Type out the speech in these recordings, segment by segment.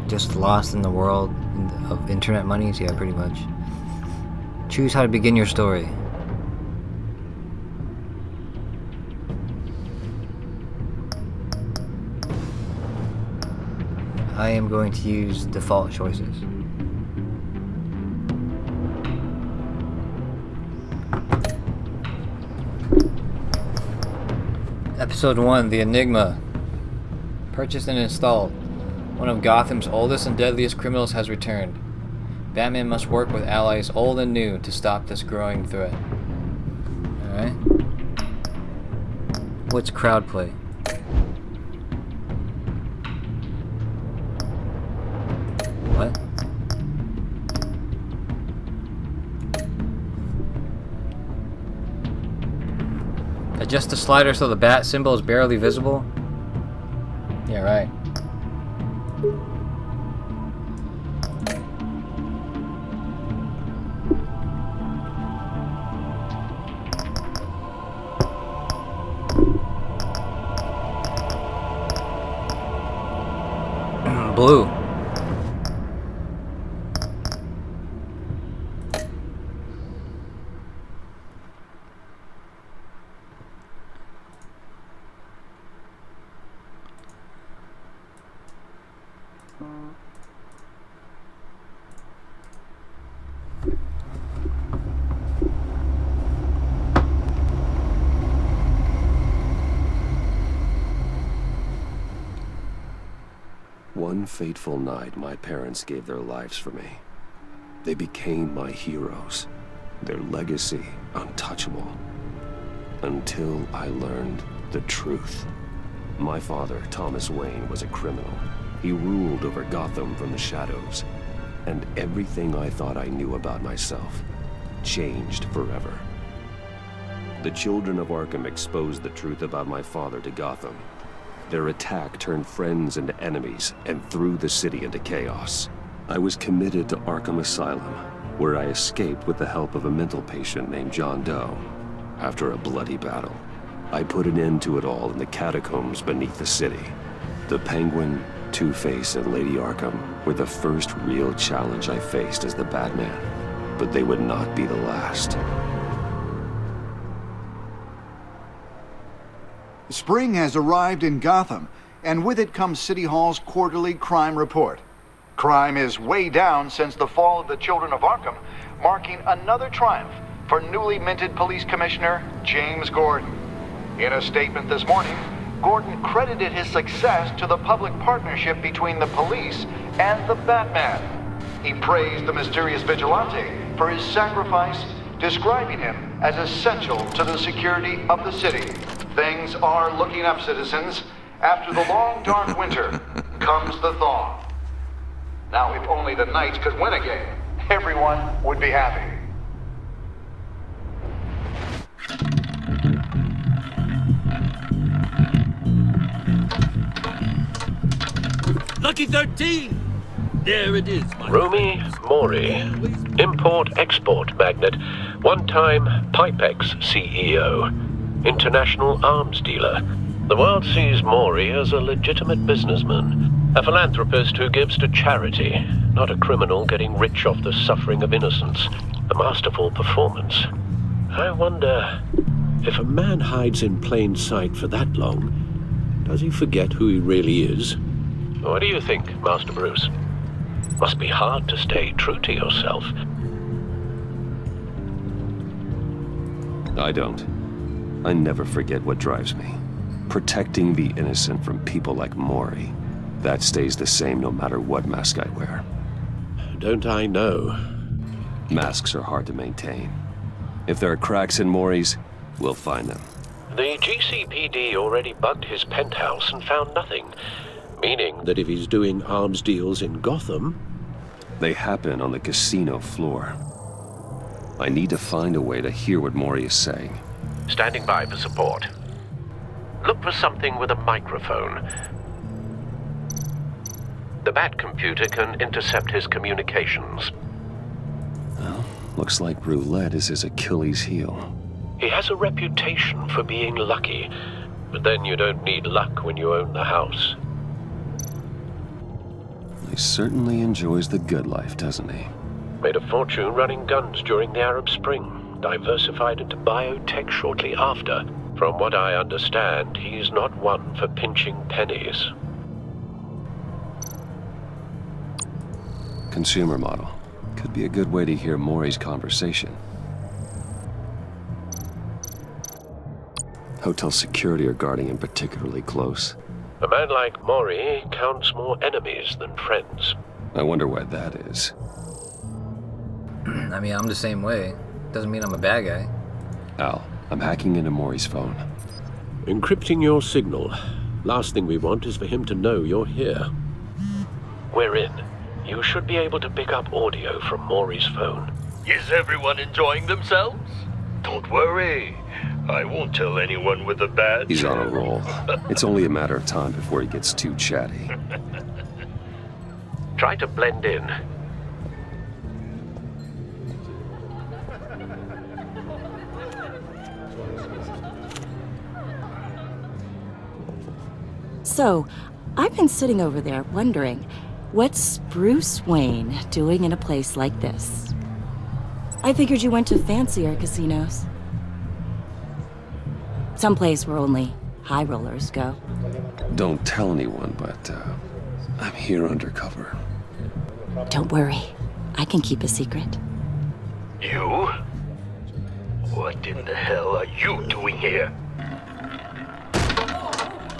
Just lost in the world of internet monies? Yeah, pretty much. Choose how to begin your story. I am going to use default choices. Episode 1, The Enigma. Purchased and installed. One of Gotham's oldest and deadliest criminals has returned. Batman must work with allies old and new to stop this growing threat. Alright. What's crowd play? What? Adjust the slider so the bat symbol is barely visible? Yeah, right. Blue. One fateful night, my parents gave their lives for me. They became my heroes, their legacy untouchable. Until I learned the truth. My father, Thomas Wayne, was a criminal. He ruled over Gotham from the shadows. And everything I thought I knew about myself changed forever. The children of Arkham exposed the truth about my father to Gotham. Their attack turned friends into enemies and threw the city into chaos. I was committed to Arkham Asylum, where I escaped with the help of a mental patient named John Doe. After a bloody battle, I put an end to it all in the catacombs beneath the city. The Penguin, Two-Face, and Lady Arkham were the first real challenge I faced as the Batman, but they would not be the last. Spring has arrived in Gotham, and with it comes City Hall's quarterly crime report. Crime is way down since the fall of the Children of Arkham, marking another triumph for newly minted Police Commissioner James Gordon. In a statement this morning, Gordon credited his success to the public partnership between the police and the Batman. He praised the mysterious vigilante for his sacrifice, describing him as essential to the security of the city. Things are looking up, citizens. After the long, dark winter comes the thaw. Now, if only the Knights could win again, everyone would be happy. Lucky 13! There it is, my Rumi Mori, import-export magnate, one-time Pipex CEO, international arms dealer. The world sees Mori as a legitimate businessman, a philanthropist who gives to charity, not a criminal getting rich off the suffering of innocence. A masterful performance. I wonder, if a man hides in plain sight for that long, does he forget who he really is? What do you think, Master Bruce? Must be hard to stay true to yourself. I don't. I never forget what drives me. Protecting the innocent from people like Mori. That stays the same no matter what mask I wear. Don't I know? Masks are hard to maintain. If there are cracks in Mori's, we'll find them. The GCPD already bugged his penthouse and found nothing. Meaning that if he's doing arms deals in Gotham... They happen on the casino floor. I need to find a way to hear what Mori is saying. Standing by for support. Look for something with a microphone. The Bat computer can intercept his communications. Well, looks like roulette is his Achilles heel. He has a reputation for being lucky, but then you don't need luck when you own the house. He certainly enjoys the good life, doesn't he? Made a fortune running guns during the Arab Spring. Diversified into biotech shortly after. From what I understand, he's not one for pinching pennies. Consumer model. Could be a good way to hear Maury's conversation. Hotel security are guarding him particularly close. A man like Maury counts more enemies than friends. I wonder why that is. I mean, I'm the same way. Doesn't mean I'm a bad guy. Al, I'm hacking into Maury's phone. Encrypting your signal. Last thing we want is for him to know you're here. We're in. You should be able to pick up audio from Maury's phone. Is everyone enjoying themselves? Don't worry. I won't tell anyone with a badge. He's on a roll. It's only a matter of time before he gets too chatty. Try to blend in. So, I've been sitting over there wondering, what's Bruce Wayne doing in a place like this? I figured you went to fancier casinos. Someplace where only high rollers go. Don't tell anyone, but I'm here undercover. Don't worry, I can keep a secret. You? What in the hell are you doing here?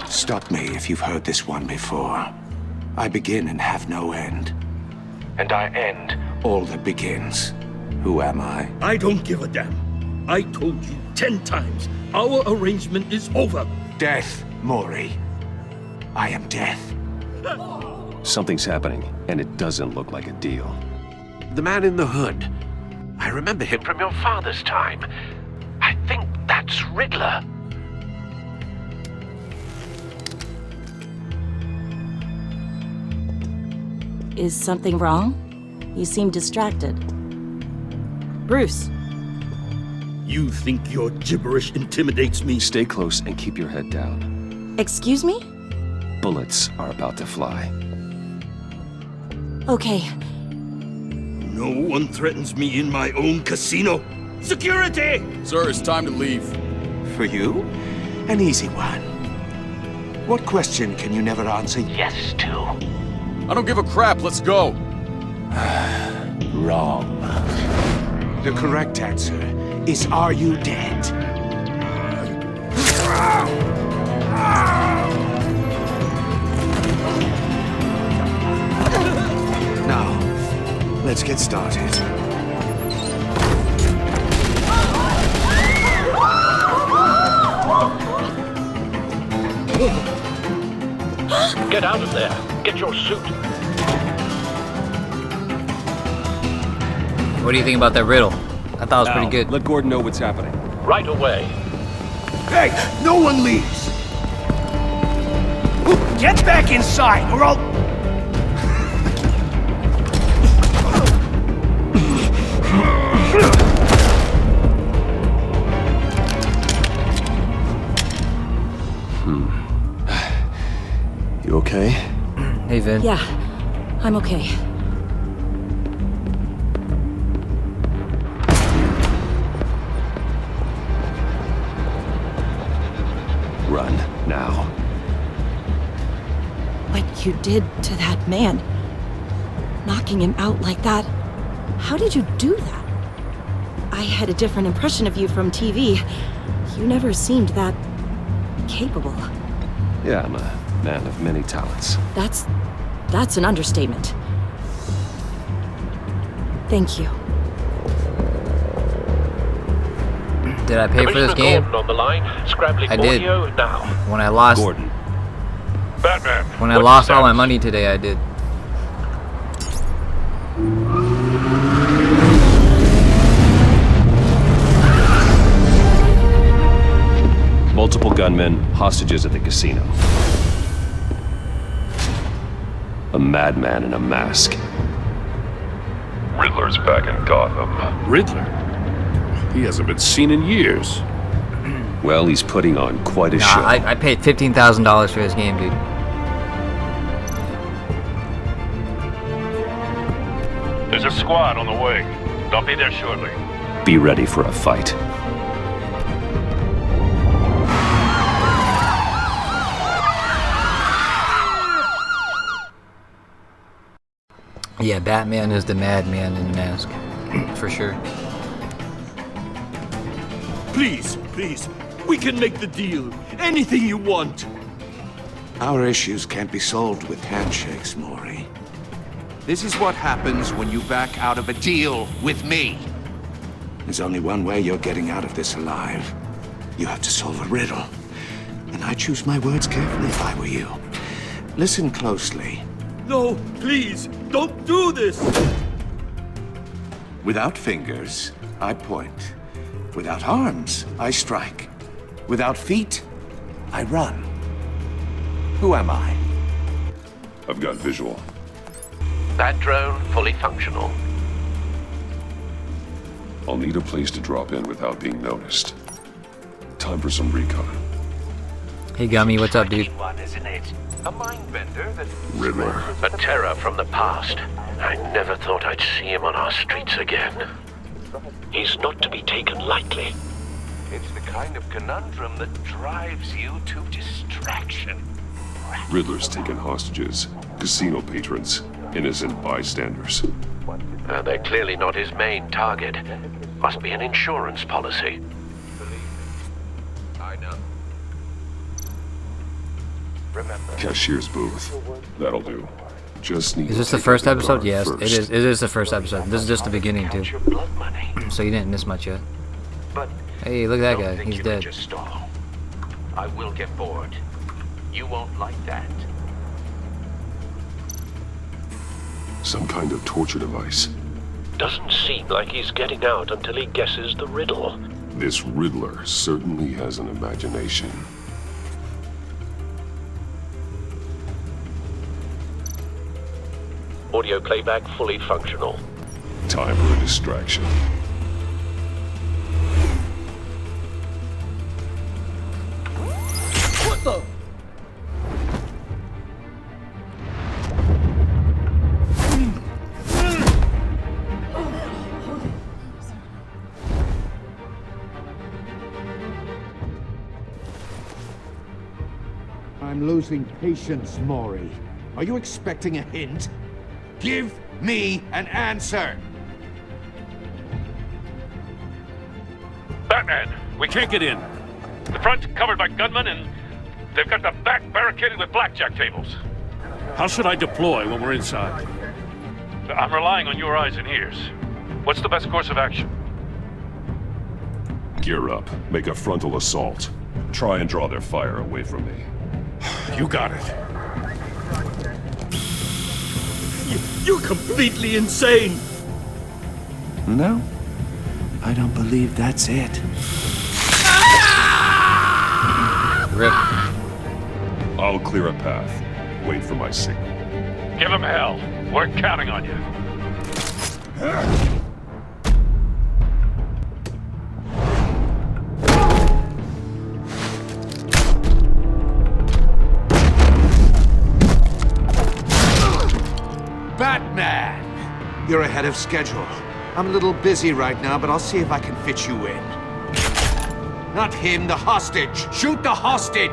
Stop me if you've heard this one before. I begin and have no end. And I end all that begins. Who am I? I don't give a damn. I told you 10 times. Our arrangement is over. Death, Maury. I am death. Something's happening, and it doesn't look like a deal. The man in the hood. I remember him from your father's time. I think that's Riddler. Is something wrong? You seem distracted. Bruce. You think your gibberish intimidates me? Stay close and keep your head down. Excuse me? Bullets are about to fly. Okay, No one threatens me in my own casino. Security! Sir, it's time to leave. For you? An easy one. What question can you never answer yes to? I don't give a crap, let's go. Wrong. The correct answer is, are you dead? Now, let's get started. Get out of there. Get your suit. What do you think about that riddle? I thought it was pretty good. Let Gordon know what's happening. Right away. Hey, no one leaves! Get back inside, or I'll... You okay? Hey, Vin. yeah, I'm okay. Run, now. What you did to that man, knocking him out like that, how did you do that? I had a different impression of you from TV. You never seemed that capable. Yeah, I'm a man of many talents. That's an understatement. Thank you. Did I pay for this game? Gordon on the line. Scrabbling I did. audio now. When I lost, Gordon. Batman. when I lost all my money today, I did. Multiple gunmen, hostages at the casino. A madman in a mask. Riddler's back in Gotham. Riddler? He hasn't been seen in years. Well, he's putting on quite a Nah, show. I paid $15,000 for this game, dude. There's a squad on the way. They'll be there shortly. Be ready for a fight. Yeah, Batman is the madman in the mask. For sure. Please, please, we can make the deal. Anything you want. Our issues can't be solved with handshakes, Maury. This is what happens when you back out of a deal with me. There's only one way you're getting out of this alive. You have to solve a riddle. And I choose my words carefully if I were you. Listen closely. No, please, don't do this. Without fingers, I point. Without arms, I strike. Without feet, I run. Who am I? I've got visual. That drone fully functional. I'll need a place to drop in without being noticed. Time for some recon. Hey Gummy, what's up, dude? One, isn't it? A mind bender that... Riddler. A terror from the past. I never thought I'd see him on our streets again. He's not to be taken lightly. It's the kind of conundrum that drives you to distraction. Riddler's taken hostages. Casino patrons. Innocent bystanders. They're clearly not his main target. Must be an insurance policy. I know. Remember. Cashier's booth. That'll do. Just need Is this to the take first out the episode? guard Yes, first. it is. It is the first episode. This is just the beginning, too. Your blood money. So you didn't miss much yet. But Hey, look at that don't guy. think He's you can dead. just stall. I will get bored. You won't like that. Some kind of torture device. Doesn't seem like he's getting out until he guesses the riddle. This Riddler certainly has an imagination. Audio playback fully functional. Time for a distraction. What the? I'm losing patience, Maury. Are you expecting a hint? Give me an answer! Batman, we can't get in. The front's covered by gunmen, and they've got the back barricaded with blackjack tables. How should I deploy when we're inside? I'm relying on your eyes and ears. What's the best course of action? Gear up. Make a frontal assault. Try and draw their fire away from me. You got it. You're completely insane! No, I don't believe that's it. Rip. I'll clear a path. Wait for my signal. Give him hell. We're counting on you. Batman! You're ahead of schedule. I'm a little busy right now, but I'll see if I can fit you in. Not him, the hostage! Shoot the hostage!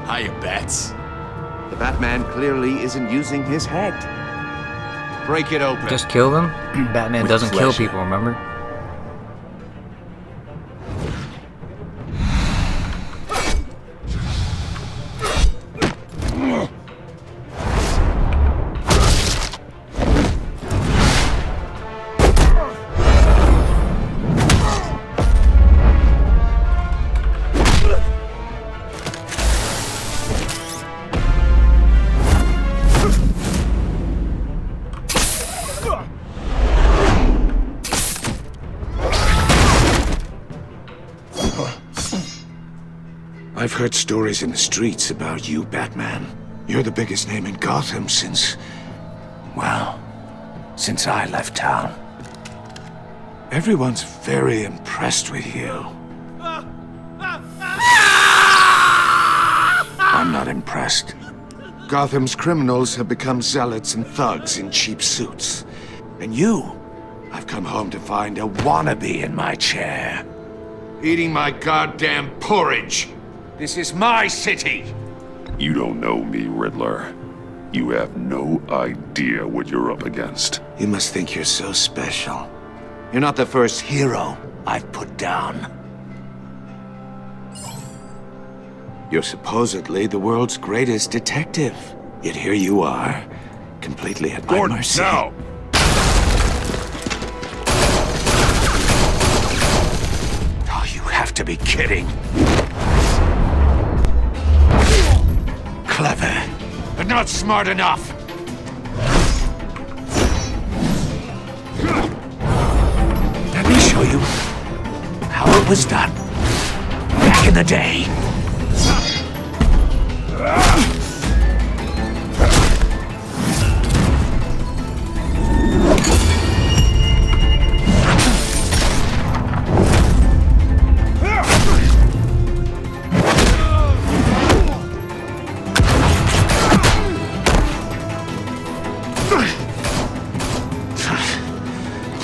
Hiya, Bats. The Batman clearly isn't using his head. Break it open. Just kill them? Batman With doesn't kill pleasure. people, remember? I've heard stories in the streets about you, Batman. You're the biggest name in Gotham since... well, since I left town. Everyone's very impressed with you. I'm not impressed. Gotham's criminals have become zealots and thugs in cheap suits. And you, I've come home to find a wannabe in my chair. Eating my goddamn porridge. This is my city! You don't know me, Riddler. You have no idea what you're up against. You must think you're so special. You're not the first hero I've put down. You're supposedly the world's greatest detective. Yet here you are, completely at my mercy. Now! Oh, you have to be kidding. Clever, but not smart enough. Let me show you how it was done back in the day.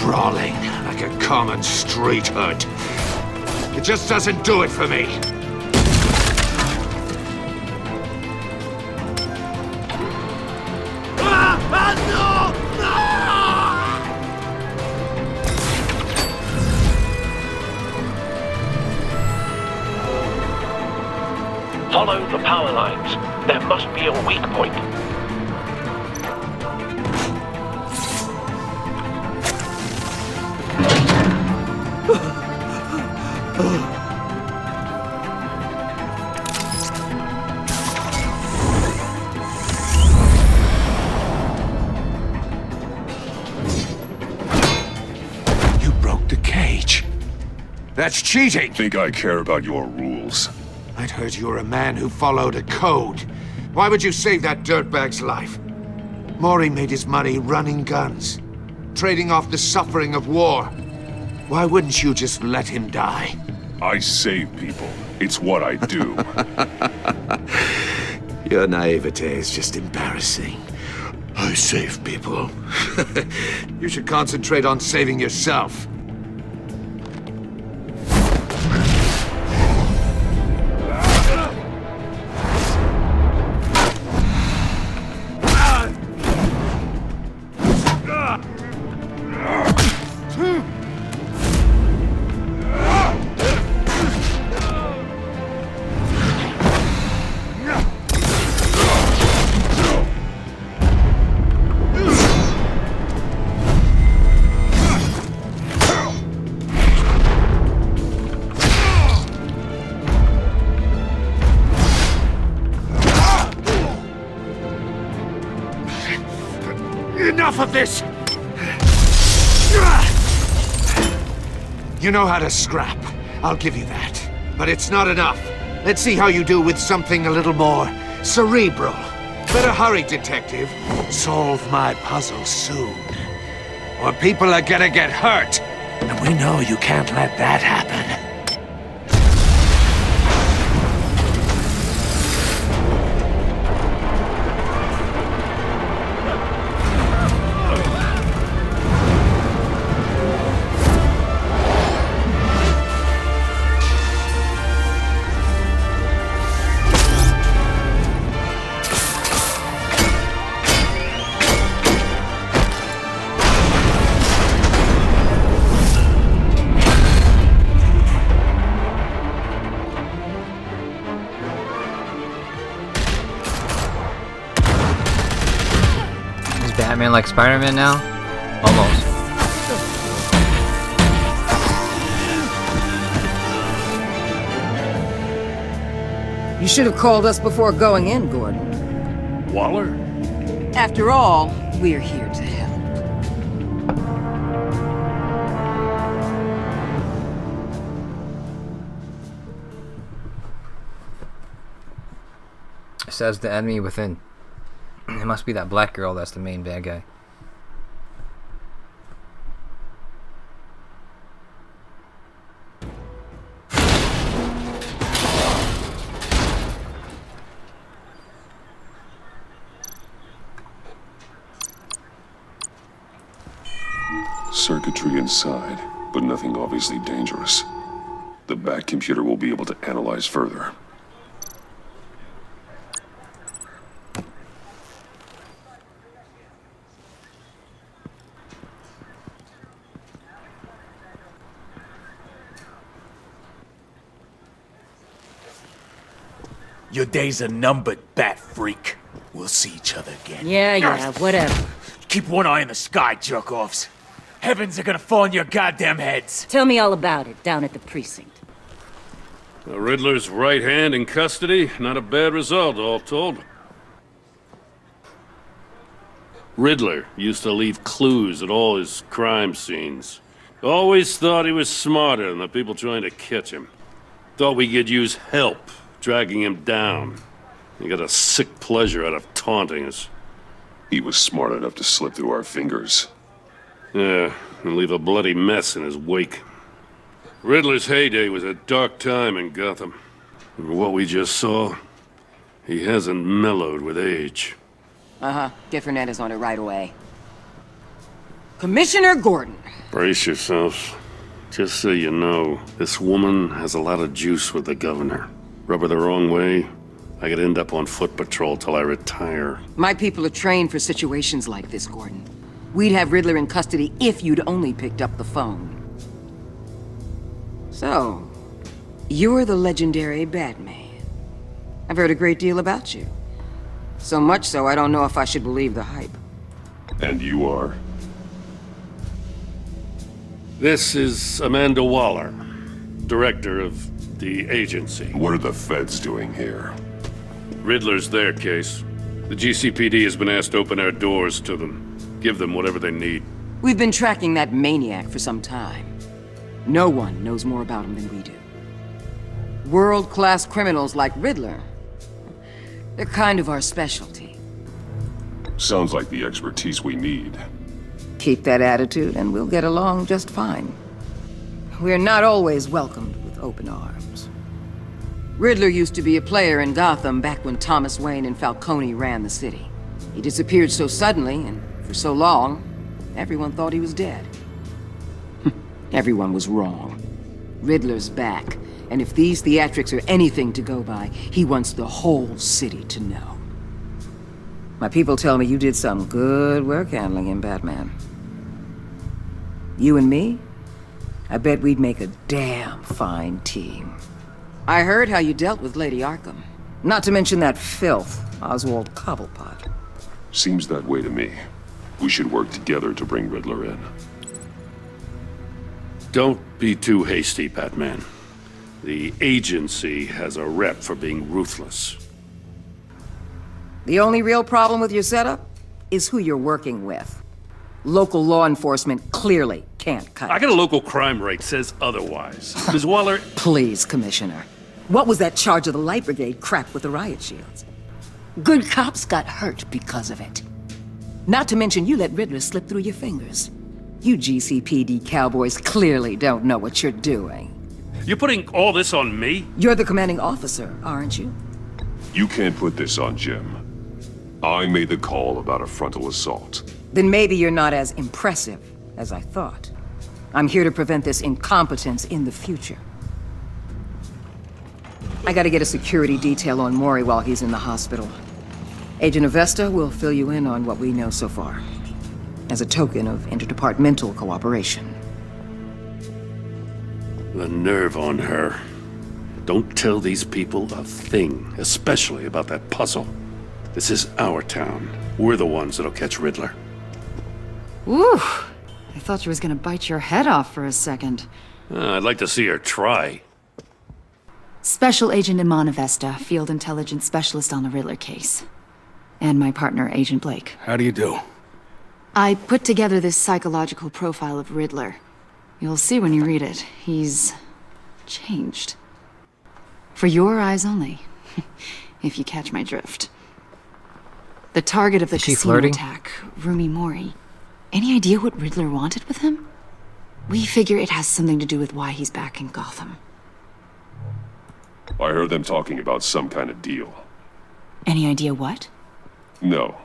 Brawling like a common street hood. It just doesn't do it for me. Follow the power lines. There must be a weak point. You broke the cage. That's cheating! Think I care about your rules? I'd heard you were a man who followed a code. Why would you save that dirtbag's life? Maury made his money running guns, trading off the suffering of war. Why wouldn't you just let him die? I save people. It's what I do. Your naivete is just embarrassing. I save people. You should concentrate on saving yourself. Enough of this! You know how to scrap. I'll give you that. But it's not enough. Let's see how you do with something a little more cerebral. Better hurry, detective. Solve my puzzle soon. Or people are gonna get hurt. And we know you can't let that happen. Batman like Spider-Man now? Almost. You should have called us before going in, Gordon. Waller? After all, we're here to help. says the enemy within. It must be that black girl that's the main bad guy. Circuitry inside, but nothing obviously dangerous. The back computer will be able to analyze further. Your days are numbered, bat freak. We'll see each other again. Yeah, whatever. Keep one eye in the sky, jerk-offs. Heavens are gonna fall on your goddamn heads. Tell me all about it down at the precinct. The Riddler's right hand in custody. Not a bad result, all told. Riddler used to leave clues at all his crime scenes. Always thought he was smarter than the people trying to catch him. Thought we could use help dragging him down. He got a sick pleasure out of taunting us. He was smart enough to slip through our fingers. Yeah, and leave a bloody mess in his wake. Riddler's heyday was a dark time in Gotham. And for what we just saw, he hasn't mellowed with age. Get Fernandez on it right away. Commissioner Gordon. Brace yourselves. Just so you know, this woman has a lot of juice with the governor. Rub her the wrong way, I could end up on foot patrol till I retire. My people are trained for situations like this, Gordon. We'd have Riddler in custody if you'd only picked up the phone. So, you're the legendary Batman. I've heard a great deal about you. So much so, I don't know if I should believe the hype. And you are? This is Amanda Waller, director of the agency. What are the feds doing here? Riddler's their case. The GCPD has been asked to open our doors to them. Give them whatever they need. We've been tracking that maniac for some time. No one knows more about him than we do. World-class criminals like Riddler. They're kind of our specialty. Sounds like the expertise we need. Keep that attitude and we'll get along just fine. We're not always welcomed with open arms. Riddler used to be a player in Gotham back when Thomas Wayne and Falcone ran the city. He disappeared so suddenly and for so long, everyone thought he was dead. Everyone was wrong. Riddler's back, and if these theatrics are anything to go by, he wants the whole city to know. My people tell me you did some good work handling him, Batman. You and me? I bet we'd make a damn fine team. I heard how you dealt with Lady Arkham. Not to mention that filth, Oswald Cobblepot. Seems that way to me. We should work together to bring Riddler in. Don't be too hasty, Batman. The agency has a rep for being ruthless. The only real problem with your setup is who you're working with. Local law enforcement clearly can't cut it. I got a local crime rate says otherwise. Ms. Waller... Please, Commissioner. What was that charge of the Light Brigade crap with the riot shields? Good cops got hurt because of it. Not to mention you let Riddler slip through your fingers. You GCPD cowboys clearly don't know what you're doing. You're putting all this on me? You're the commanding officer, aren't you? You can't put this on Jim. I made the call about a frontal assault. Then maybe you're not as impressive as I thought. I'm here to prevent this incompetence in the future. I gotta get a security detail on Maury while he's in the hospital. Agent Avesta will fill you in on what we know so far, as a token of interdepartmental cooperation. The nerve on her. Don't tell these people a thing, especially about that puzzle. This is our town. We're the ones that'll catch Riddler. Ooh, I thought she was gonna bite your head off for a second. I'd like to see her try. Special Agent Iman Avesta, Field Intelligence Specialist on the Riddler case. And my partner, Agent Blake. How do you do? I put together this psychological profile of Riddler. You'll see when you read it. He's changed. For your eyes only. if you catch my drift. The target of the Is she casino flirting? attack, Rumi Mori. Any idea what Riddler wanted with him? We figure it has something to do with why he's back in Gotham. I heard them talking about some kind of deal. Any idea what? No,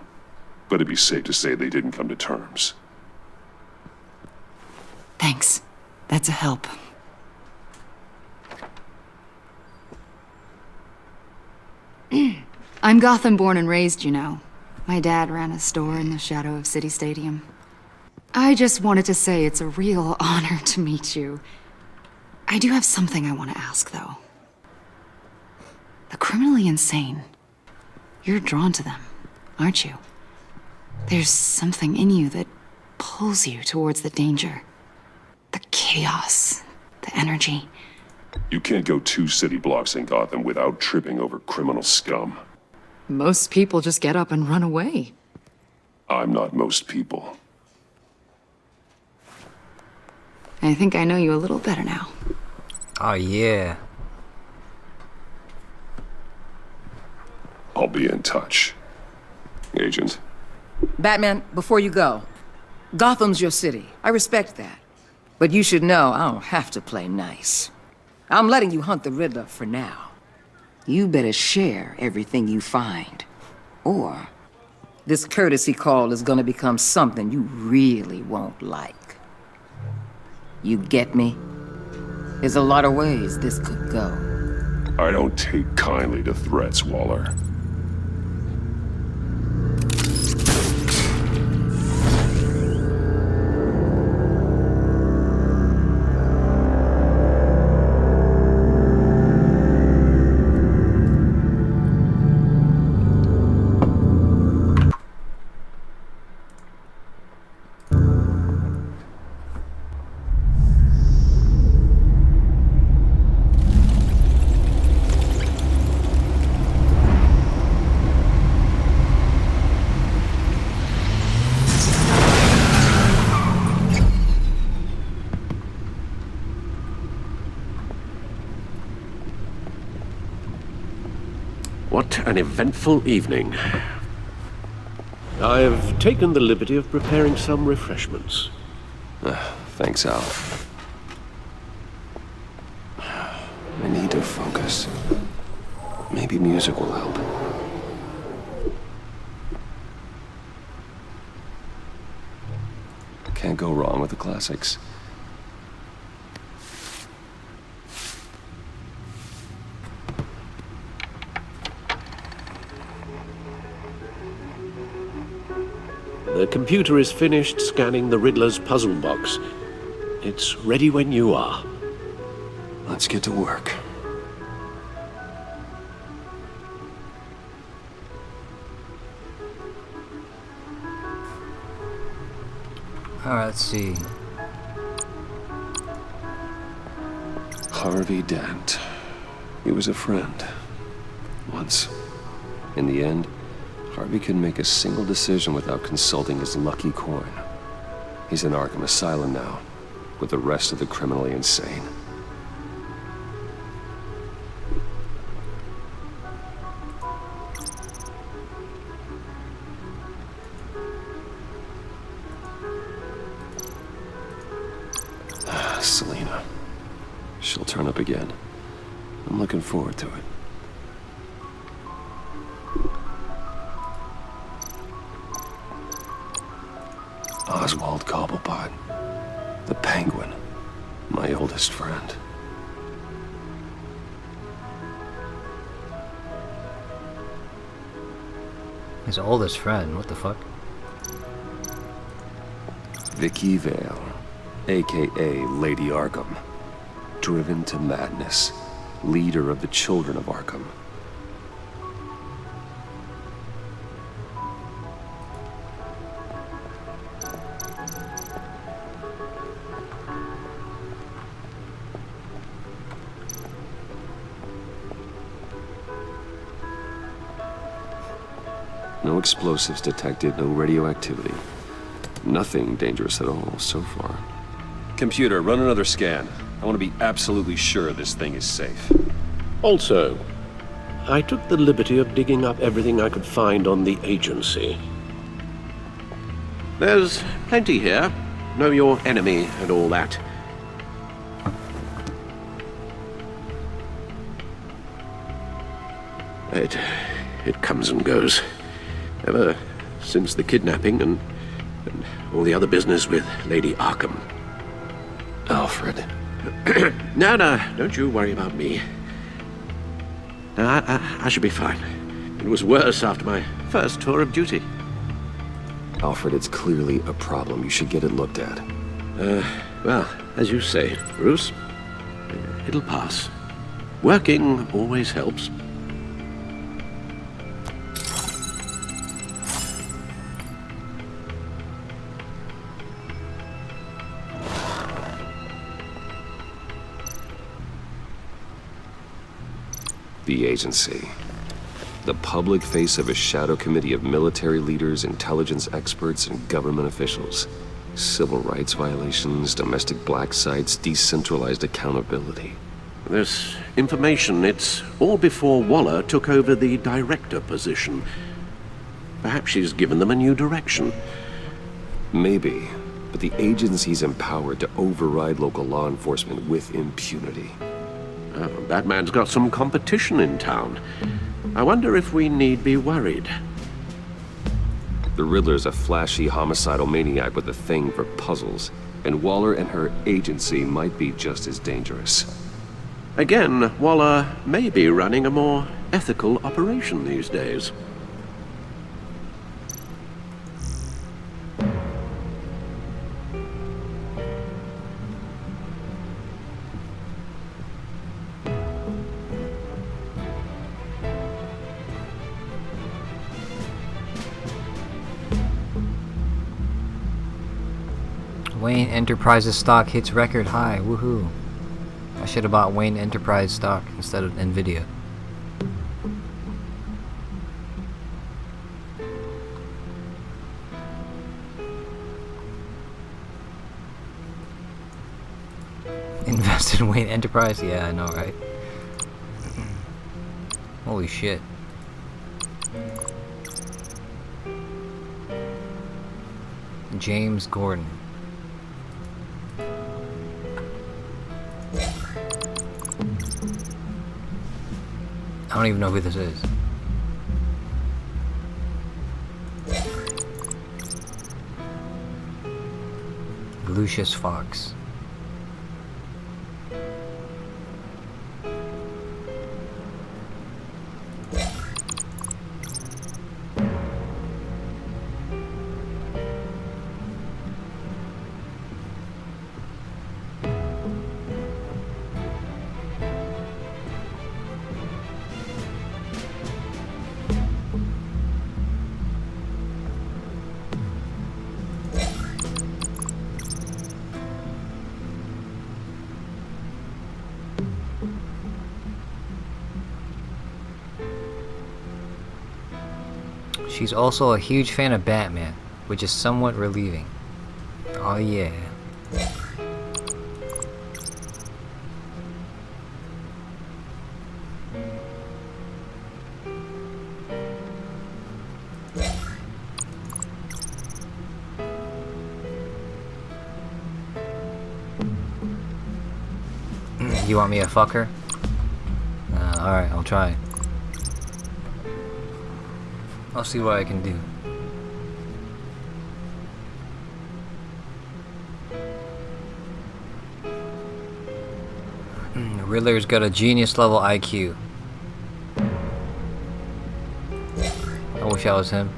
but it'd be safe to say they didn't come to terms. Thanks. That's a help. I'm Gotham born and raised, you know. My dad ran a store in the shadow of City Stadium. I just wanted to say it's a real honor to meet you. I do have something I want to ask, though. The criminally insane. You're drawn to them, aren't you? There's something in you that pulls you towards the danger. The chaos, the energy. You can't go 2 city blocks in Gotham without tripping over criminal scum. Most people just get up and run away. I'm not most people. I think I know you a little better now. Oh, yeah. I'll be in touch. Agent. Batman, before you go, Gotham's your city. I respect that. But you should know I don't have to play nice. I'm letting you hunt the Riddler for now. You better share everything you find. Or this courtesy call is gonna become something you really won't like. You get me? There's a lot of ways this could go. I don't take kindly to threats, Waller. What an eventful evening. I've taken the liberty of preparing some refreshments. Thanks, Al. I need to focus. Maybe music will help. Can't go wrong with the classics. The computer is finished scanning the Riddler's puzzle box. It's ready when you are. Let's get to work. Alright, let's see. Harvey Dent. He was a friend. Once. In the end, Harvey couldn't make a single decision without consulting his lucky coin. He's in Arkham Asylum now, with the rest of the criminally insane. Selina. She'll turn up again. I'm looking forward to it. Oswald Cobblepot. The Penguin. My oldest friend. His oldest friend, what the fuck? Vicky Vale, a.k.a. Lady Arkham. Driven to madness. Leader of the Children of Arkham. No explosives detected, no radioactivity. Nothing dangerous at all so far. Computer, run another scan. I want to be absolutely sure this thing is safe. Also, I took the liberty of digging up everything I could find on the agency. There's plenty here. Know your enemy and all that. It comes and goes. Ever since the kidnapping and all the other business with Lady Arkham. Alfred. No, don't you worry about me. No, I should be fine. It was worse after my first tour of duty. Alfred, it's clearly a problem. You should get it looked at. Well, as you say, Bruce, it'll pass. Working always helps. The agency. The public face of a shadow committee of military leaders, intelligence experts, and government officials. Civil rights violations, domestic black sites, decentralized accountability. This information, it's all before Waller took over the director position. Perhaps she's given them a new direction. Maybe, but the agency's empowered to override local law enforcement with impunity. Batman's got some competition in town. I wonder if we need be worried. The Riddler's a flashy, homicidal maniac with a thing for puzzles, and Waller and her agency might be just as dangerous. Again, Waller may be running a more ethical operation these days. Wayne Enterprises stock hits record high. Woohoo. I should have bought Wayne Enterprise stock instead of Nvidia. Invest in Wayne Enterprise? Yeah, I know, right? Holy shit. James Gordon. I don't even know who this is. Lucius Fox. She's also a huge fan of Batman, which is somewhat relieving. Oh yeah. You want me to fuck her? Alright, I'll try. I'll see what I can do. Riddler's got a genius level IQ. I wish I was him.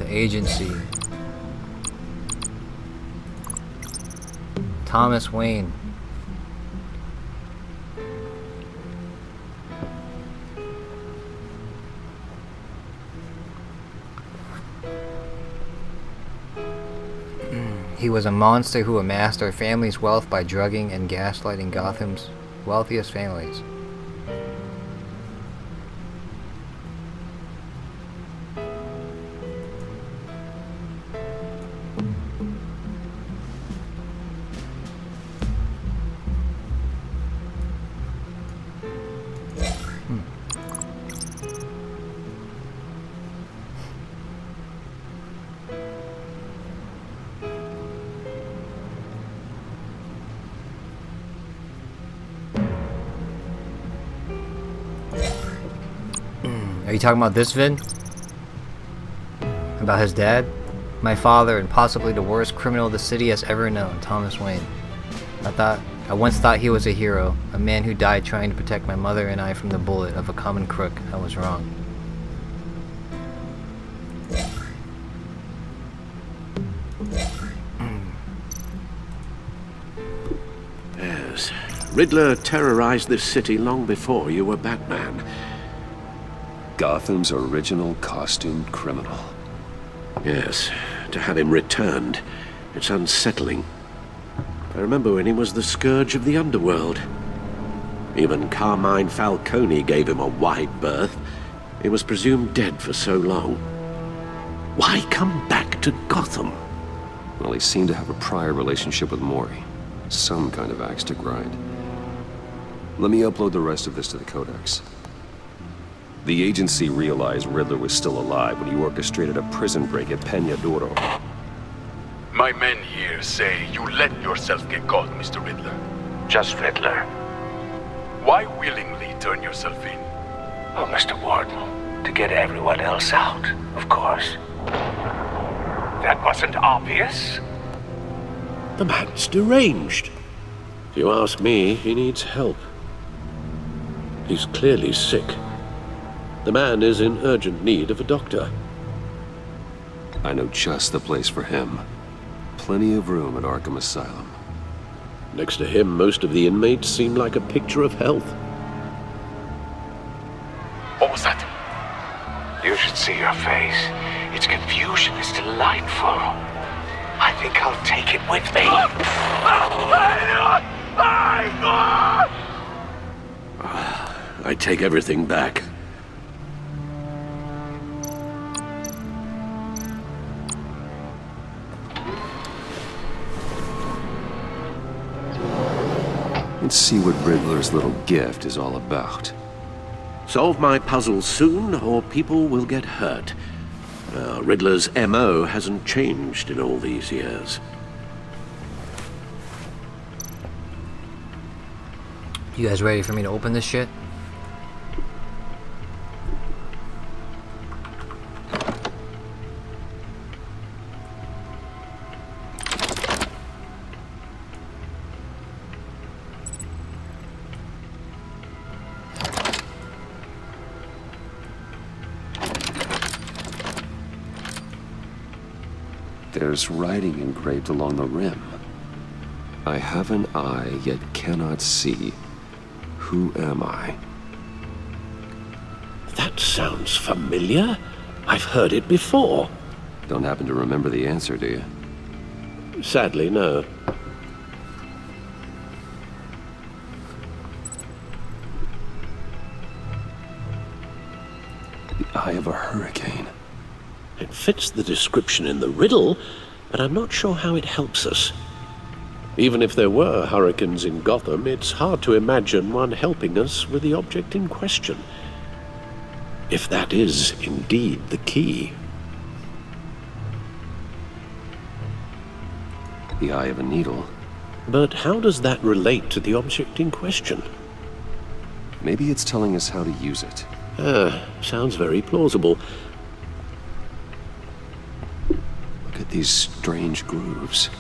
Agency. Thomas Wayne. He was a monster who amassed our family's wealth by drugging and gaslighting Gotham's wealthiest families. Are you talking about this vid? About his dad? My father, and possibly the worst criminal the city has ever known, Thomas Wayne. I once thought he was a hero, a man who died trying to protect my mother and I from the bullet of a common crook. I was wrong. Yes. Riddler terrorized this city long before you were Batman. Gotham's original costumed criminal. Yes, to have him returned, it's unsettling. I remember when he was the scourge of the underworld. Even Carmine Falcone gave him a wide berth. He was presumed dead for so long. Why come back to Gotham? Well, he seemed to have a prior relationship with Mori. Some kind of axe to grind. Let me upload the rest of this to the Codex. The agency realized Riddler was still alive when he orchestrated a prison break at Peña Duro. My men here say you let yourself get caught, Mr. Riddler. Just Riddler. Why willingly turn yourself in? Oh, Mr. Warden, to get everyone else out, of course. That wasn't obvious. The man's deranged. If you ask me, he needs help. He's clearly sick. The man is in urgent need of a doctor. I know just the place for him. Plenty of room at Arkham Asylum. Next to him, most of the inmates seem like a picture of health. What was that? You should see your face. Its confusion is delightful. I think I'll take it with me. I take everything back. Let's see what Riddler's little gift is all about. Solve my puzzle soon, or people will get hurt. Riddler's MO hasn't changed in all these years. You guys ready for me to open this shit? There's writing engraved along the rim. I have an eye, yet cannot see. Who am I? That sounds familiar. I've heard it before. Don't happen to remember the answer, do you? Sadly, no. The eye of a hurricane. It fits the description in the riddle, but I'm not sure how it helps us. Even if there were hurricanes in Gotham, it's hard to imagine one helping us with the object in question. If that is indeed the key. The eye of a needle. But how does that relate to the object in question? Maybe it's telling us how to use it. Sounds very plausible. Look at these strange grooves.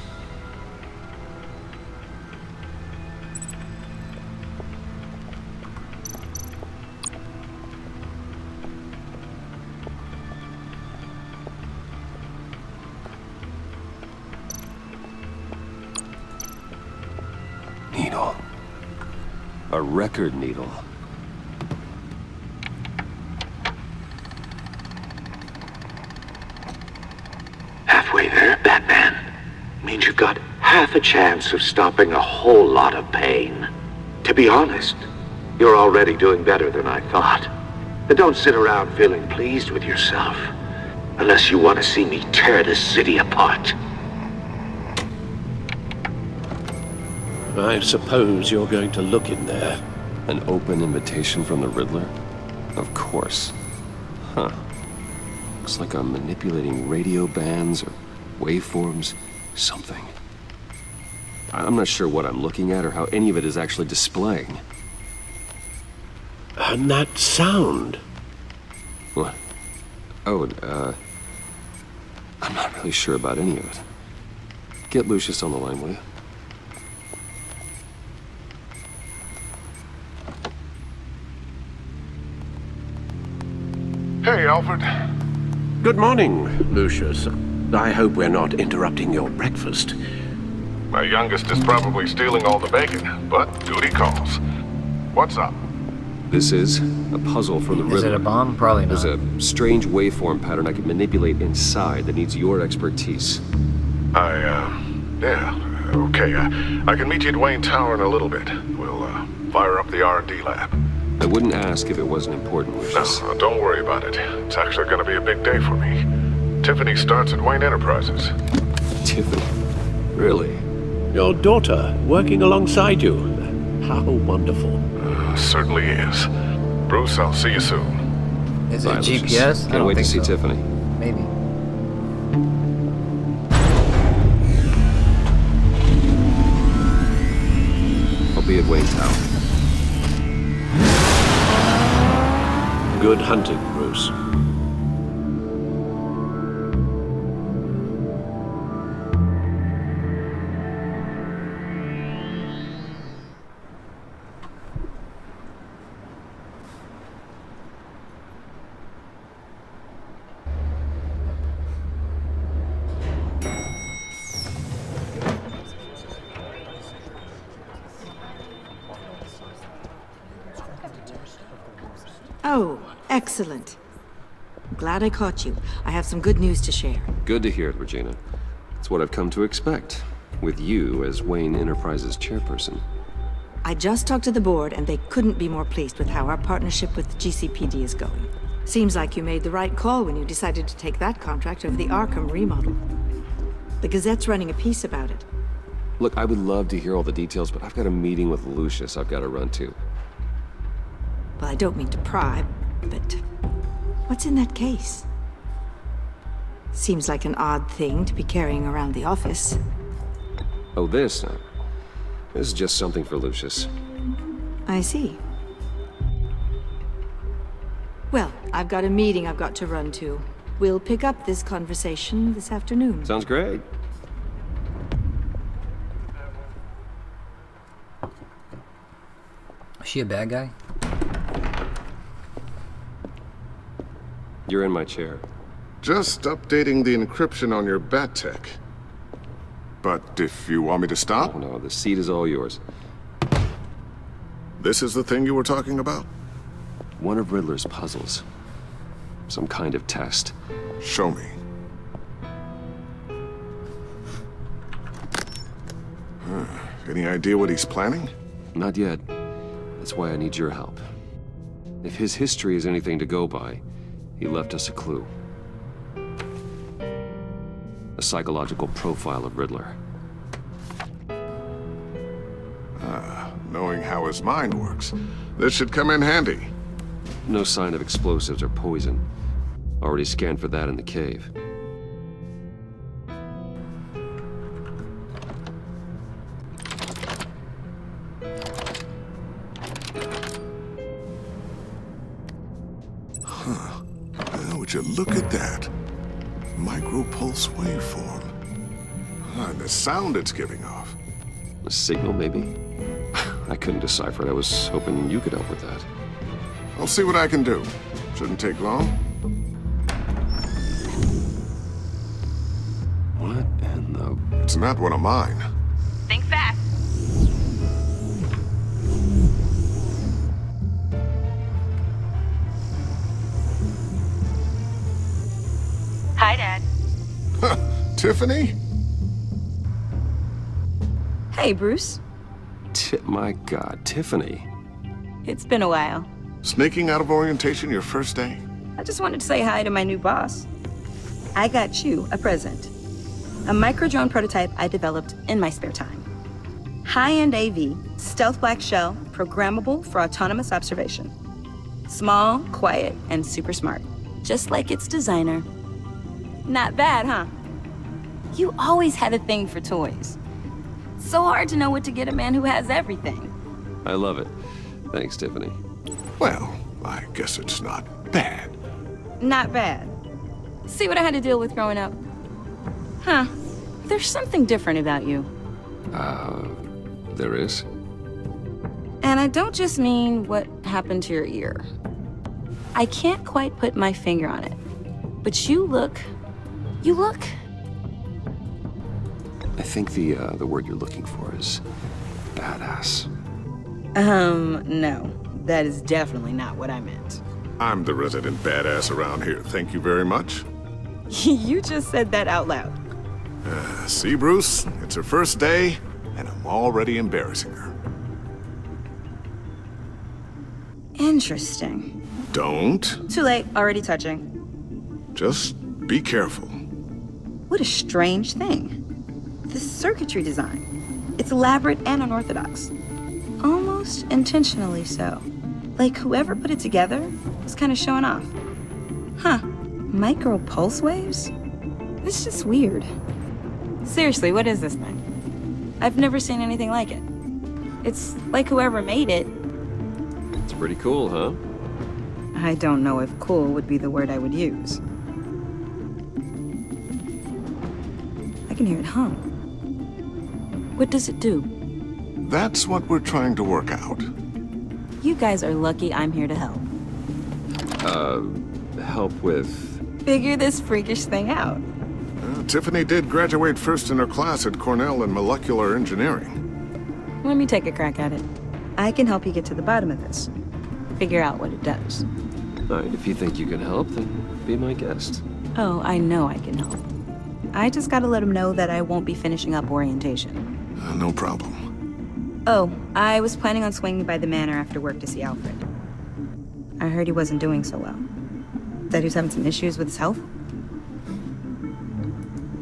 Needle. A record needle. Halfway there, Batman. Means you've got half a chance of stopping a whole lot of pain. To be honest, you're already doing better than I thought. But don't sit around feeling pleased with yourself. Unless you want to see me tear this city apart. I suppose you're going to look in there. An open invitation from the Riddler? Of course. Huh. Looks like I'm manipulating radio bands or waveforms, something. I'm not sure what I'm looking at or how any of it is actually displaying. And that sound. What? Oh, I'm not really sure about any of it. Get Lucius on the line, will you? Hey, Alfred. Good morning, Lucius. I hope we're not interrupting your breakfast. My youngest is probably stealing all the bacon, but duty calls. What's up? This is a puzzle from the Riddler. Is it a bomb? Probably not. There's a strange waveform pattern I can manipulate inside that needs your expertise. Yeah, okay. I can meet you at Wayne Tower in a little bit. We'll, fire up the R&D lab. I wouldn't ask if it wasn't important, Lucius. No, don't worry about it. It's actually gonna be a big day for me. Tiffany starts at Wayne Enterprises. Tiffany? Really? Your daughter, working alongside you. How wonderful. Certainly is. Bruce, I'll see you soon. Is it Bye, GPS? Lucius. I Can't don't wait to think see so. Tiffany. Maybe. I'll be at Wayne Tower. Good hunting, Bruce. Oh, excellent. Glad I caught you. I have some good news to share. Good to hear it, Regina. It's what I've come to expect, with you as Wayne Enterprises chairperson. I just talked to the board, and they couldn't be more pleased with how our partnership with GCPD is going. Seems like you made the right call when you decided to take that contract over the Arkham remodel. The Gazette's running a piece about it. Look, I would love to hear all the details, but I've got a meeting with Lucius I've got to run to. Well, I don't mean to pry, but what's in that case? Seems like an odd thing to be carrying around the office. Oh, this? This is just something for Lucius. I see. Well, I've got a meeting I've got to run to. We'll pick up this conversation this afternoon. Sounds great. Is she a bad guy? You're in my chair. Just updating the encryption on your bat tech. But if you want me to stop? Oh, no, the seat is all yours. This is the thing you were talking about? One of Riddler's puzzles. Some kind of test. Show me. Any idea what he's planning? Not yet. That's why I need your help. If his history is anything to go by, he left us a clue. A psychological profile of Riddler. Knowing how his mind works, this should come in handy. No sign of explosives or poison. Already scanned for that in the cave. Would you look at that? Micropulse waveform. And the sound it's giving off. A signal, maybe? I couldn't decipher it. I was hoping you could help with that. I'll see what I can do. Shouldn't take long. What in the... It's not one of mine. Think fast. Hi, Dad. Tiffany? Hey, Bruce. My God, Tiffany. It's been a while. Sneaking out of orientation your first day? I just wanted to say hi to my new boss. I got you a present. A micro-drone prototype I developed in my spare time. High-end AV, stealth black shell, programmable for autonomous observation. Small, quiet, and super smart. Just like its designer. Not bad, huh? You always had a thing for toys. So hard to know what to get a man who has everything. I love it. Thanks, Tiffany. Well, I guess it's not bad. not bad. See what I had to deal with growing up? Huh. There's something different about you. There is? And I don't just mean what happened to your ear. I can't quite put my finger on it. But you look... I think the word you're looking for is badass. No. That is definitely not what I meant. I'm the resident badass around here. Thank you very much. You just said that out loud. See, Bruce? It's her first day, and I'm already embarrassing her. Interesting. Don't. Too late, already touching. Just be careful. What a strange thing. The circuitry design. It's elaborate and unorthodox. Almost intentionally so. Like whoever put it together was kind of showing off. Huh. Micro pulse waves? It's just weird. Seriously, what is this thing? I've never seen anything like it. It's like whoever made it. It's pretty cool, huh? I don't know if cool would be the word I would use. I can hear it hum. What does it do? That's what we're trying to work out. You guys are lucky I'm here to help. Help with... Figure this freakish thing out. Tiffany did graduate first in her class at Cornell in molecular engineering. Let me take a crack at it. I can help you get to the bottom of this. Figure out what it does. All right, if you think you can help, then be my guest. Oh, I know I can help. I just gotta let him know that I won't be finishing up orientation. No problem. Oh, I was planning on swinging by the manor after work to see Alfred. I heard he wasn't doing so well. That he was having some issues with his health?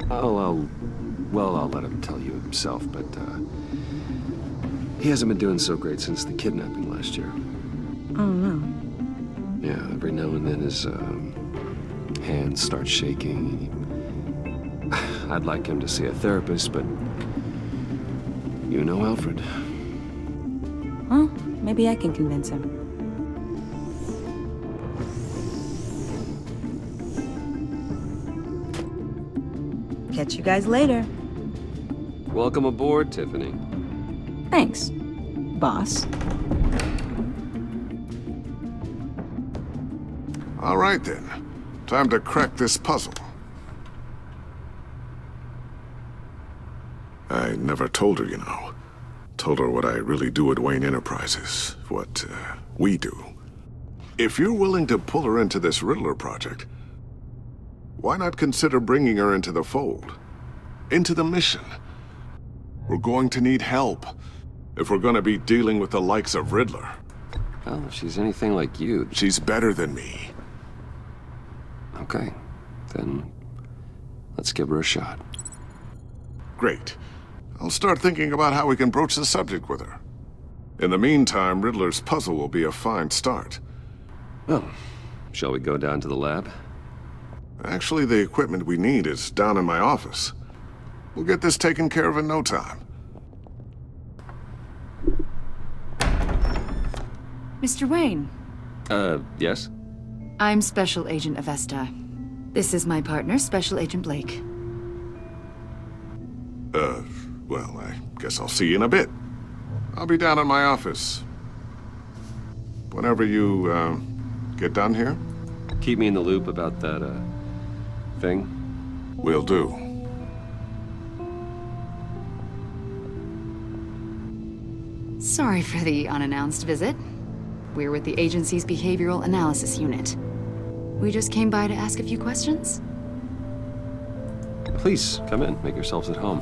I'll let him tell you himself, but, he hasn't been doing so great since the kidnapping last year. Oh, no. Yeah, every now and then his, hands start shaking. I'd like him to see a therapist, but you know Alfred. Well, maybe I can convince him. Catch you guys later. Welcome aboard, Tiffany. Thanks, boss. All right, then. Time to crack this puzzle. I never told her, you know. Told her what I really do at Wayne Enterprises. What, we do. If you're willing to pull her into this Riddler project, why not consider bringing her into the fold? Into the mission? We're going to need help if we're going to be dealing with the likes of Riddler. Well, if she's anything like you... She's better than me. Okay, then let's give her a shot. Great. I'll start thinking about how we can broach the subject with her. In the meantime, Riddler's puzzle will be a fine start. Well, shall we go down to the lab? Actually, the equipment we need is down in my office. We'll get this taken care of in no time. Mr. Wayne. Yes? I'm Special Agent Avesta. This is my partner, Special Agent Blake. Well, I guess I'll see you in a bit. I'll be down in my office. Whenever you, get done here? Keep me in the loop about that, thing? Will do. Sorry for the unannounced visit. We're with the agency's Behavioral Analysis Unit. We just came by to ask a few questions. Please, come in. Make yourselves at home.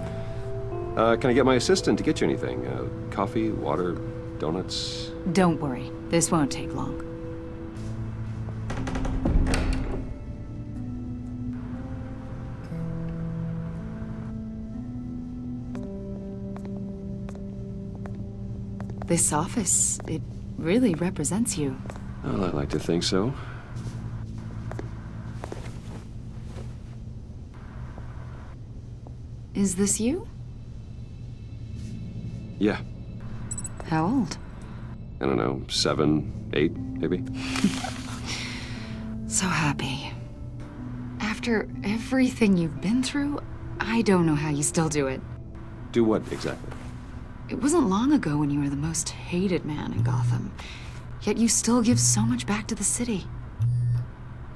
Can I get my assistant to get you anything? Coffee, water, donuts? Don't worry. This won't take long. This office, it really represents you. Well, I like to think so. Is this you? Yeah. How old? I don't know, 7, 8, maybe? So happy. After everything you've been through, I don't know how you still do it. Do what, exactly? It wasn't long ago when you were the most hated man in Gotham, yet you still give so much back to the city.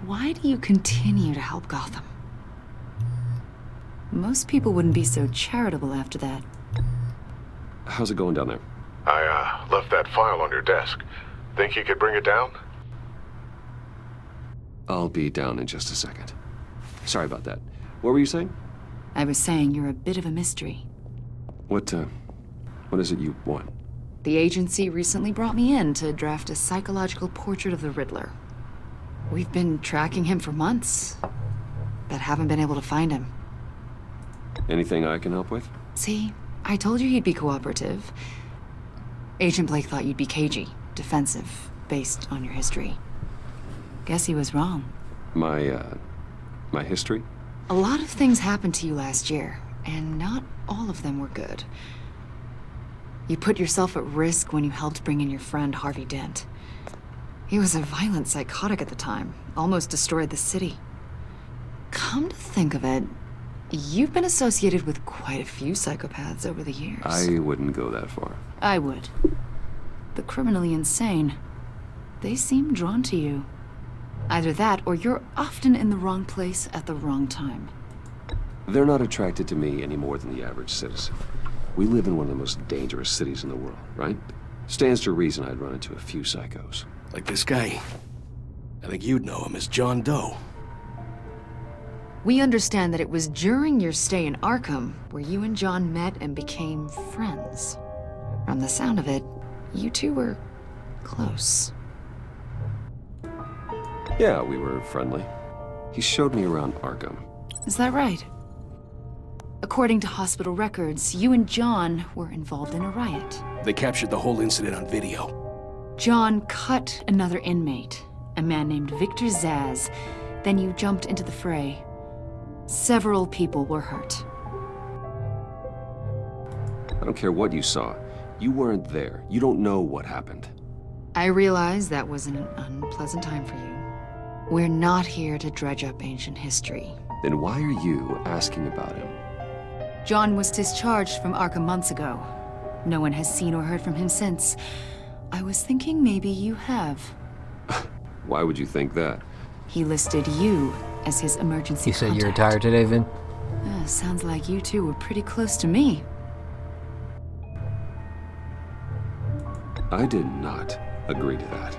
Why do you continue to help Gotham? Most people wouldn't be so charitable after that. How's it going down there? I, left that file on your desk. Think you could bring it down? I'll be down in just a second. Sorry about that. What were you saying? I was saying you're a bit of a mystery. What is it you want? The agency recently brought me in to draft a psychological portrait of the Riddler. We've been tracking him for months, but haven't been able to find him. Anything I can help with? See, I told you he'd be cooperative. Agent Blake thought you'd be cagey, defensive, based on your history. Guess he was wrong. My history? A lot of things happened to you last year, and not all of them were good. You put yourself at risk when you helped bring in your friend Harvey Dent. He was a violent psychotic at the time, almost destroyed the city. Come to think of it, you've been associated with quite a few psychopaths over the years. I wouldn't go that far. I would. The criminally insane, they seem drawn to you. Either that, or you're often in the wrong place at the wrong time. They're not attracted to me any more than the average citizen. We live in one of the most dangerous cities in the world, right? Stands to reason I'd run into a few psychos. Like this guy. I think you'd know him as John Doe. We understand that it was during your stay in Arkham where you and John met and became friends. From the sound of it, you two were close. Yeah, we were friendly. He showed me around Arkham. Is that right? According to hospital records, you and John were involved in a riot. They captured the whole incident on video. John cut another inmate, a man named Victor Zsasz. Then you jumped into the fray. Several people were hurt. I don't care what you saw. You weren't there. You don't know what happened. I realize that was an unpleasant time for you. We're not here to dredge up ancient history. Then why are you asking about him? John was discharged from Arkham months ago. No one has seen or heard from him since. I was thinking maybe you have. Why would you think that? He listed you as his emergency You said contact. you retired today, Vin? Sounds like you two were pretty close to me. I did not agree to that.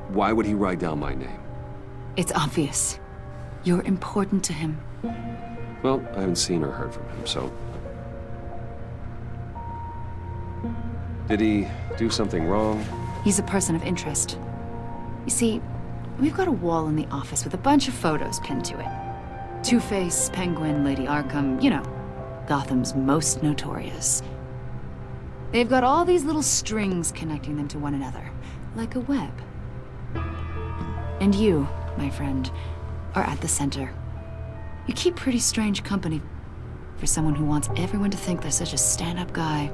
Why would he write down my name? It's obvious. You're important to him. Well, I haven't seen or heard from him, so... Did he do something wrong? He's a person of interest. You see, we've got a wall in the office with a bunch of photos pinned to it. Two-Face, Penguin, Lady Arkham, you know, Gotham's most notorious. They've got all these little strings connecting them to one another, like a web. And you, my friend, are at the center. You keep pretty strange company for someone who wants everyone to think they're such a stand-up guy.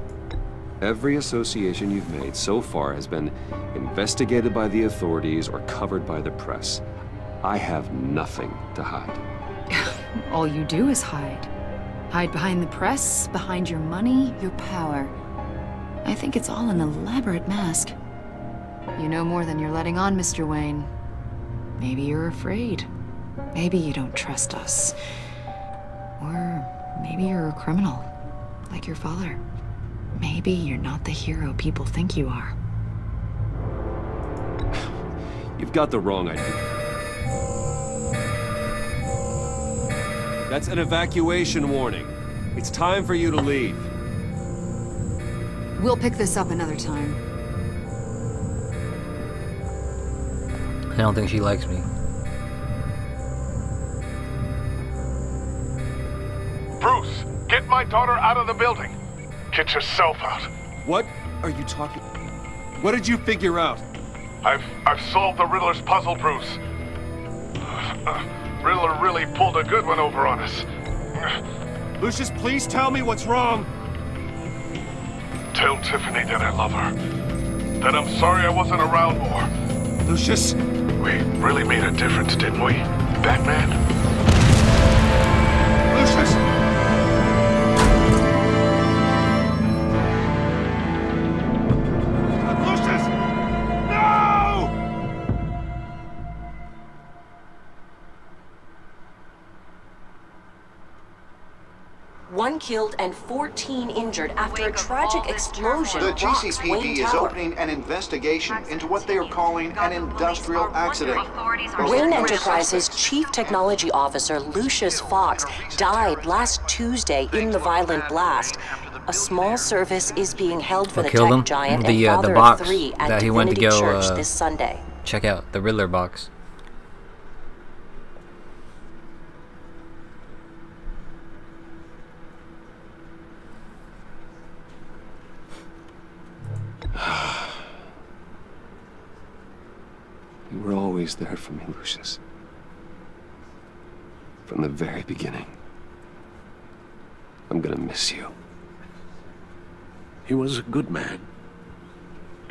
Every association you've made so far has been investigated by the authorities or covered by the press. I have nothing to hide. All you do is hide. Hide behind the press, behind your money, your power. I think it's all an elaborate mask. You know more than you're letting on, Mr. Wayne. Maybe you're afraid. Maybe you don't trust us. Or maybe you're a criminal, like your father. Maybe you're not the hero people think you are. You've got the wrong idea. That's an evacuation warning. It's time for you to leave. We'll pick this up another time. I don't think she likes me. Bruce, get my daughter out of the building. Get yourself out. What are you talking? What did you figure out? I've solved the Riddler's puzzle, Bruce. Riddler really pulled a good one over on us. Lucius, please tell me what's wrong. Tell Tiffany that I love her. That I'm sorry I wasn't around more. Lucius, We really made a difference, didn't we, Batman? Lucius! Lucius! No! One killed and 14 injured after a tragic explosion The rocks GCPD Wayne is Tower. opening an investigation into what they are calling an industrial accident. Wayne Enterprises Chief Technology Officer Lucius Fox died last Tuesday in the violent blast. A small service is being held for the killed him? tech giant The and father box of 3 at that he went to Divinity go Church this Sunday. check out, the Riddler box. You were always there for me, Lucius. From the very beginning. I'm gonna miss you. He was a good man.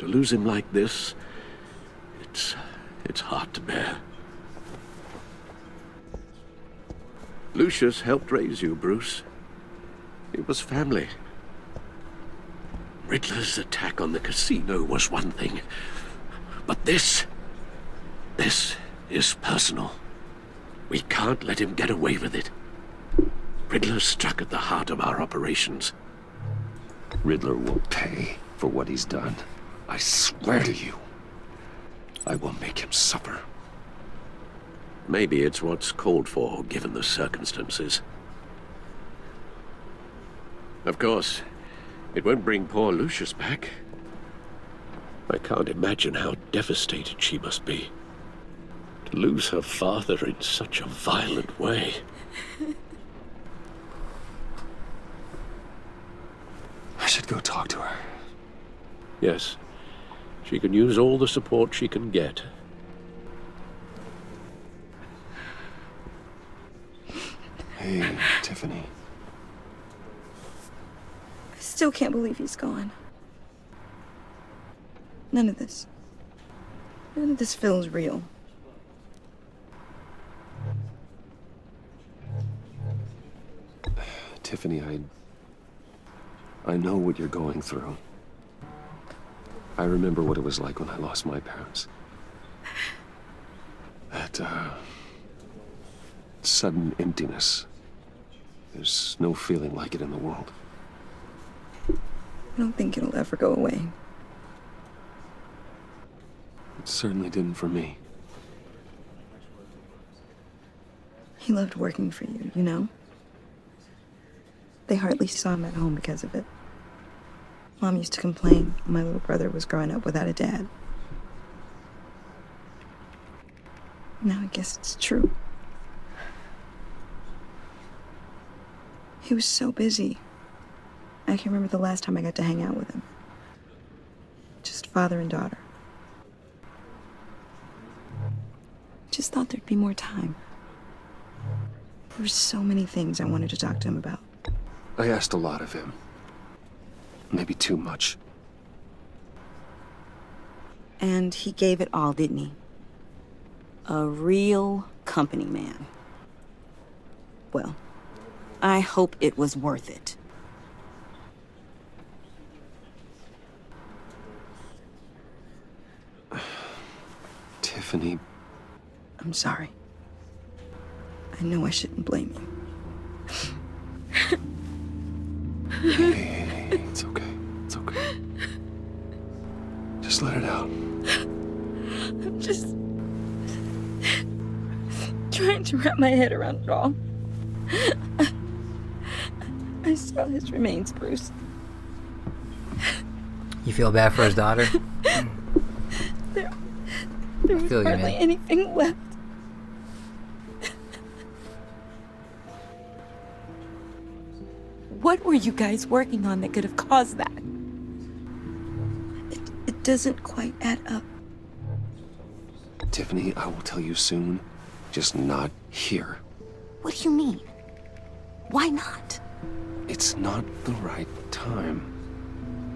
To lose him like this, it's hard to bear. Lucius helped raise you, Bruce. It was family. Riddler's attack on the casino was one thing, but this is personal. We can't let him get away with it. Riddler struck at the heart of our operations. Riddler will pay for what he's done. I swear to you. I will make him suffer. Maybe it's what's called for, given the circumstances. Of course, it won't bring poor Lucius back. I can't imagine how devastated she must be. To lose her father in such a violent way. I should go talk to her. Yes, she can use all the support she can get. Hey, Tiffany. I still can't believe he's gone. None of this feels real. Tiffany, I know what you're going through. I remember what it was like when I lost my parents. That, sudden emptiness. There's no feeling like it in the world. I don't think it'll ever go away. It certainly didn't for me. He loved working for you, you know? They hardly saw him at home because of it. Mom used to complain my little brother was growing up without a dad. Now I guess it's true. He was so busy. I can remember the last time I got to hang out with him. Just father and daughter. Just thought there'd be more time. There were so many things I wanted to talk to him about. I asked a lot of him. Maybe too much. And he gave it all, didn't he? A real company man. Well, I hope it was worth it. Tiffany. I'm sorry. I know I shouldn't blame you. Hey, it's okay. It's okay. Just let it out. I'm just trying to wrap my head around it all. I saw his remains, Bruce. You feel bad for his daughter? There was feel you, hardly man. anything left. What were you guys working on that could have caused that? It doesn't quite add up. Tiffany, I will tell you soon. Just not here. What do you mean? Why not? It's not the right time.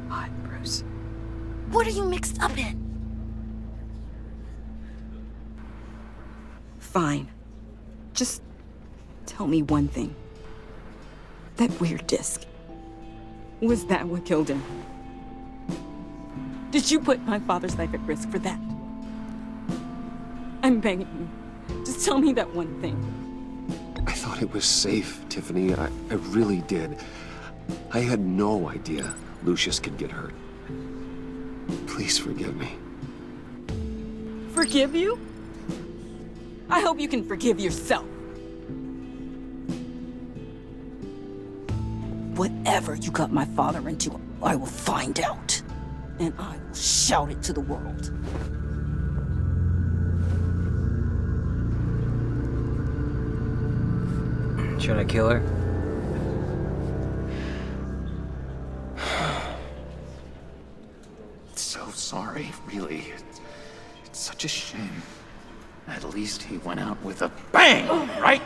What, Bruce? What are you mixed up in? Fine. Just tell me one thing. That weird disc. Was that what killed him? Did you put my father's life at risk for that? I'm begging you. Just tell me that one thing. I thought it was safe, Tiffany. I really did. I had no idea Lucius could get hurt. Please forgive me. Forgive you? I hope you can forgive yourself. Whatever you got my father into, I will find out. And I will shout it to the world. Should I kill her? So sorry, really. It's such a shame. At least he went out with a bang, right?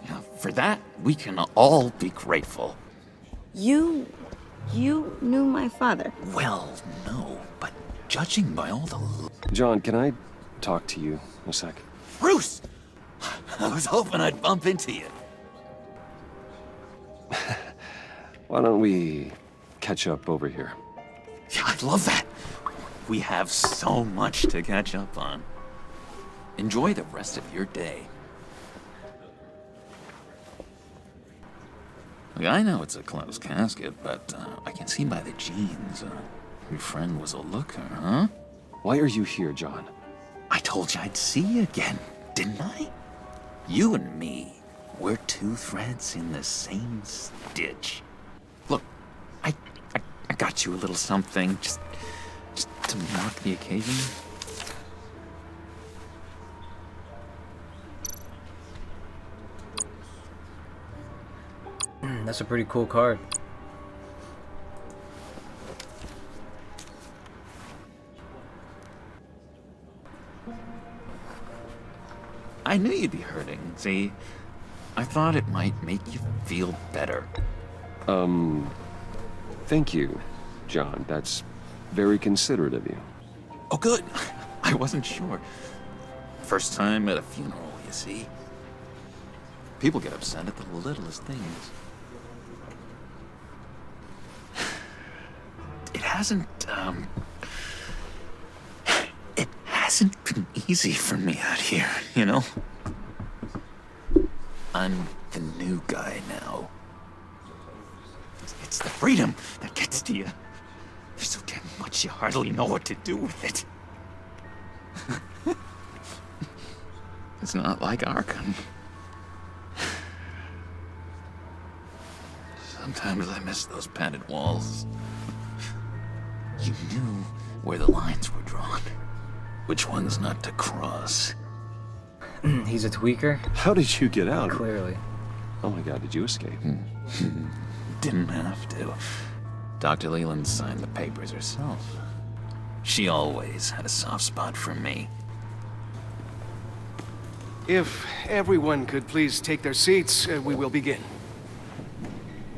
Yeah, for that, we can all be grateful. You knew my father? Well, no, but judging by all the... John, can I talk to you a sec? Bruce! I was hoping I'd bump into you. Why don't we catch up over here? Yeah, I'd love that. We have so much to catch up on. Enjoy the rest of your day. Look, I know it's a closed casket, but I can see by the jeans, your friend was a looker, huh? Why are you here, John? I told you I'd see you again, didn't I? You and me, we're two threads in the same stitch. Look, I got you a little something, just to mark the occasion. That's a pretty cool card. I knew you'd be hurting. See, I thought it might make you feel better. Thank you, John. That's very considerate of you. Oh, good. I wasn't sure. First time at a funeral, you see. People get upset at the littlest things. It hasn't been easy for me out here, you know? I'm the new guy now. It's the freedom that gets to you. There's so damn much you hardly know what to do with it. It's not like Arkham. Sometimes I miss those padded walls. You knew where the lines were drawn. Which ones not to cross. He's a tweaker? How did you get out? Clearly. Oh my god, did you escape? Didn't have to. Dr. Leland signed the papers herself. She always had a soft spot for me. If everyone could please take their seats, we will begin.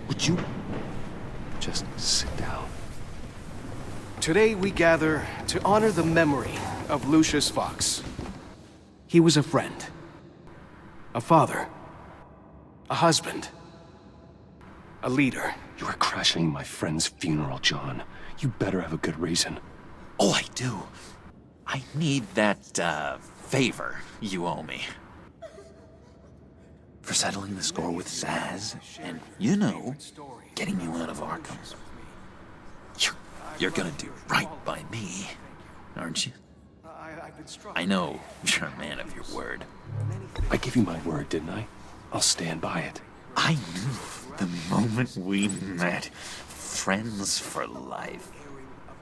Would you just sit down? Today we gather to honor the memory of Lucius Fox. He was a friend, a father, a husband, a leader. You are crashing my friend's funeral, John. You better have a good reason. Oh, I do. I need that, favor you owe me. For settling the score with Zaz, and, you know, getting you out of Arkham. You're gonna do right by me, aren't you? I know you're a man of your word. I gave you my word, didn't I? I'll stand by it. I knew the moment we met. Friends for life.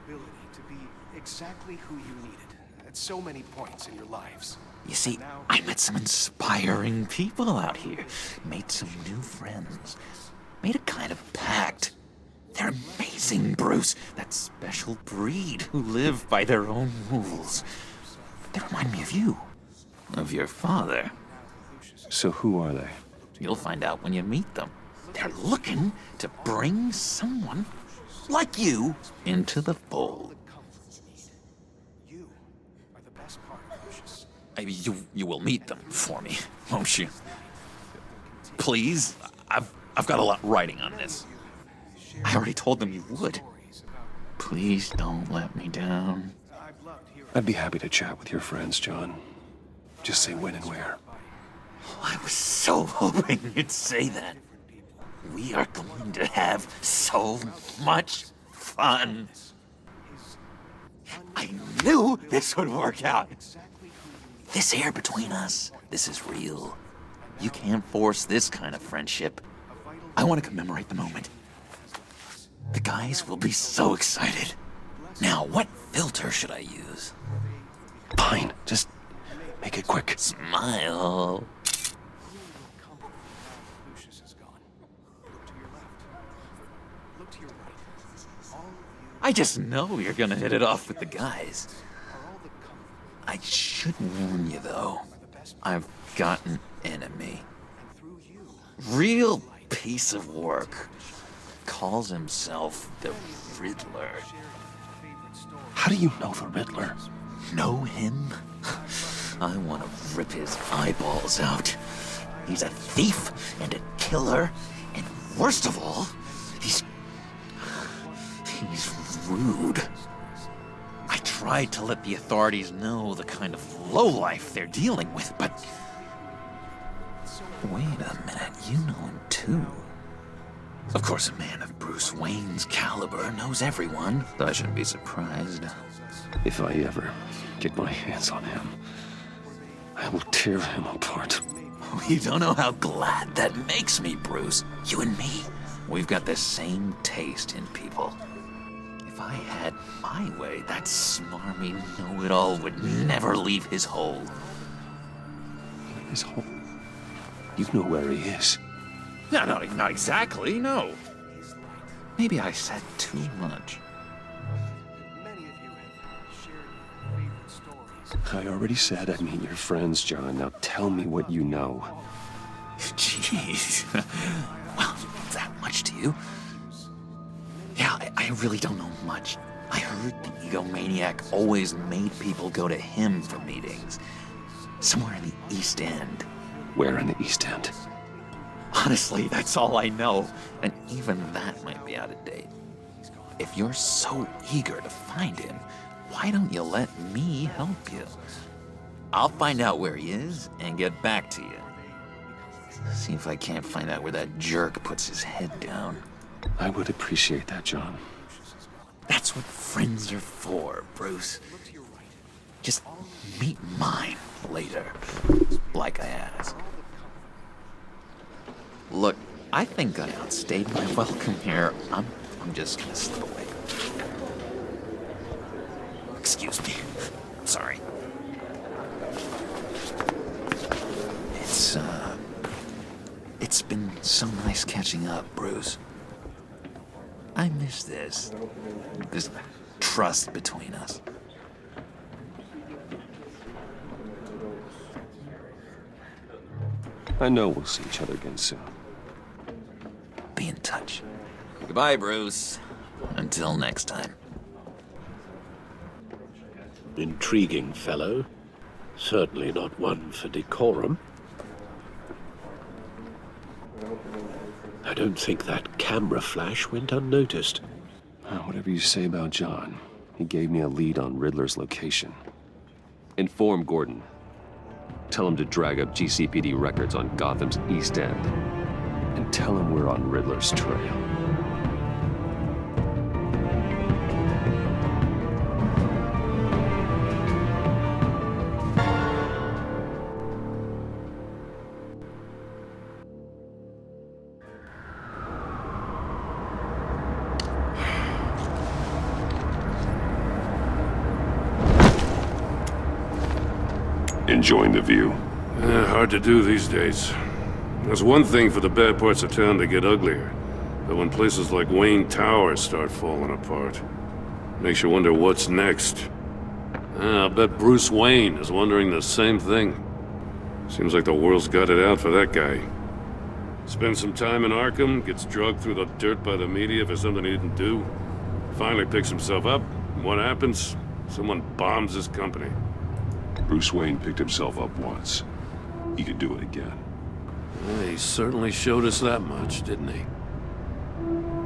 Ability to be exactly who you needed at so many points in your lives. You see, I met some inspiring people out here. Made some new friends. Made a kind of pact. They're amazing, Bruce. That special breed who live by their own rules. They remind me of you. Of your father. So who are they? You'll find out when you meet them. They're looking to bring someone like you into the fold. You are the best part, Lucius. You will meet them for me, won't you? Please? I've got a lot riding on this. I already told them you would. Please don't let me down. I'd be happy to chat with your friends, John. Just say when and where. I was so hoping you'd say that. We are going to have so much fun. I knew this would work out. This air between us, this is real. You can't force this kind of friendship. I want to commemorate the moment. The guys will be so excited. Now, what filter should I use? Fine, just make it quick. Smile. I just know you're gonna hit it off with the guys. I should warn you, though. I've got an enemy. Real piece of work. Calls himself the Riddler. How do you know the Riddler? Know him? I want to rip his eyeballs out. He's a thief and a killer, and worst of all, he's rude. I tried to let the authorities know the kind of lowlife they're dealing with, but... Wait a minute, you know him too. Of course, a man of Bruce Wayne's caliber knows everyone, so I shouldn't be surprised. If I ever get my hands on him, I will tear him apart. You don't know how glad that makes me, Bruce. You and me, we've got the same taste in people. If I had my way, that smarmy know-it-all would never leave his hole. His hole? You know where he is. No, not exactly, no. Maybe I said too much. I already said I'd meet your friends, John. Now tell me what you know. Jeez. Well, that much to you? Yeah, I really don't know much. I heard the egomaniac always made people go to him for meetings. Somewhere in the East End. Where in the East End? Honestly, that's all I know. And even that might be out of date. If you're so eager to find him, why don't you let me help you? I'll find out where he is and get back to you. See if I can't find out where that jerk puts his head down. I would appreciate that, John. That's what friends are for, Bruce. Just meet mine later, like I asked. Look, I think I outstayed my welcome here. I'm just gonna slip away. Excuse me. Sorry. It's been so nice catching up, Bruce. I miss this trust between us. I know we'll see each other again soon. Be in touch. Goodbye, Bruce. Until next time. Intriguing fellow. Certainly not one for decorum. I don't think that camera flash went unnoticed. Whatever you say about John, he gave me a lead on Riddler's location. Inform Gordon. Tell him to drag up GCPD records on Gotham's East End. And tell him we're on Riddler's trail. Enjoying the view? Hard to do these days. There's one thing for the bad parts of town to get uglier, but when places like Wayne Tower start falling apart, makes you wonder what's next. I'll bet Bruce Wayne is wondering the same thing. Seems like the world's got it out for that guy. Spends some time in Arkham, gets drugged through the dirt by the media for something he didn't do. Finally picks himself up, and what happens? Someone bombs his company. Bruce Wayne picked himself up once. He could do it again. Well, he certainly showed us that much, didn't he?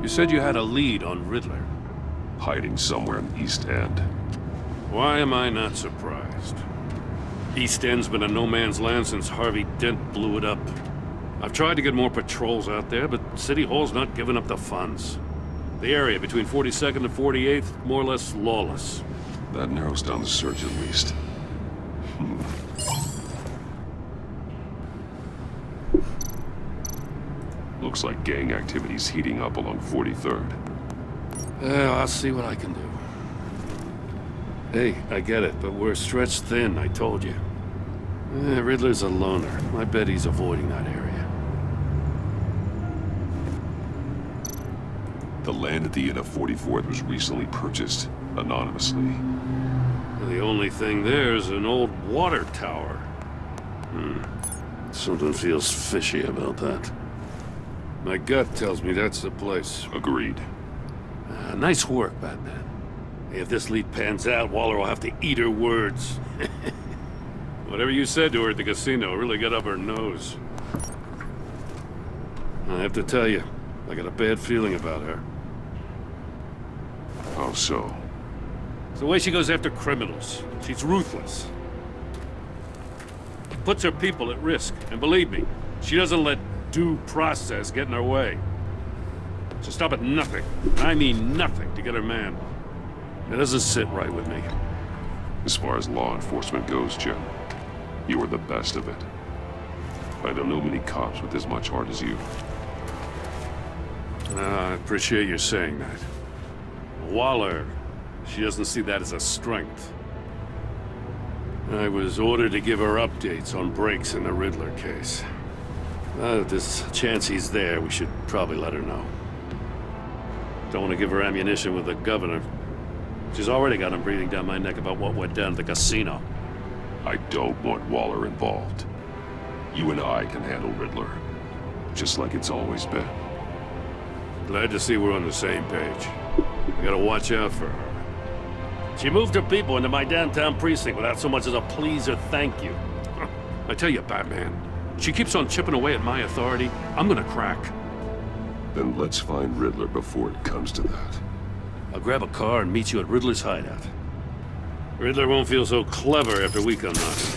You said you had a lead on Riddler. Hiding somewhere in the East End. Why am I not surprised? East End's been a no-man's land since Harvey Dent blew it up. I've tried to get more patrols out there, but City Hall's not giving up the funds. The area between 42nd and 48th, more or less lawless. That narrows down the search at least. Looks like gang activity's heating up along 43rd. Yeah, I'll see what I can do. Hey, I get it, but we're stretched thin, I told you. Riddler's a loner. I bet he's avoiding that area. The land at the end of 44th was recently purchased, anonymously. The only thing there is an old water tower. Something feels fishy about that. My gut tells me that's the place. Agreed. Nice work, Batman. If this lead pans out, Waller will have to eat her words. Whatever you said to her at the casino really got up her nose. I have to tell you, I got a bad feeling about her. How so? It's the way she goes after criminals. She's ruthless. Puts her people at risk. And believe me, she doesn't let due process get in her way. She'll stop at nothing. I mean nothing to get her man. It doesn't sit right with me. As far as law enforcement goes, Jim, you are the best of it. I don't know many cops with as much heart as you. I appreciate you saying that. Waller, she doesn't see that as a strength. I was ordered to give her updates on breaks in the Riddler case. If there's a chance he's there, we should probably let her know. Don't want to give her ammunition with the governor. She's already got him breathing down my neck about what went down at the casino. I don't want Waller involved. You and I can handle Riddler, just like it's always been. Glad to see we're on the same page. We gotta watch out for her. She moved her people into my downtown precinct without so much as a please or thank you. I tell you, Batman, she keeps on chipping away at my authority. I'm gonna crack. Then let's find Riddler before it comes to that. I'll grab a car and meet you at Riddler's hideout. Riddler won't feel so clever after we come knocking.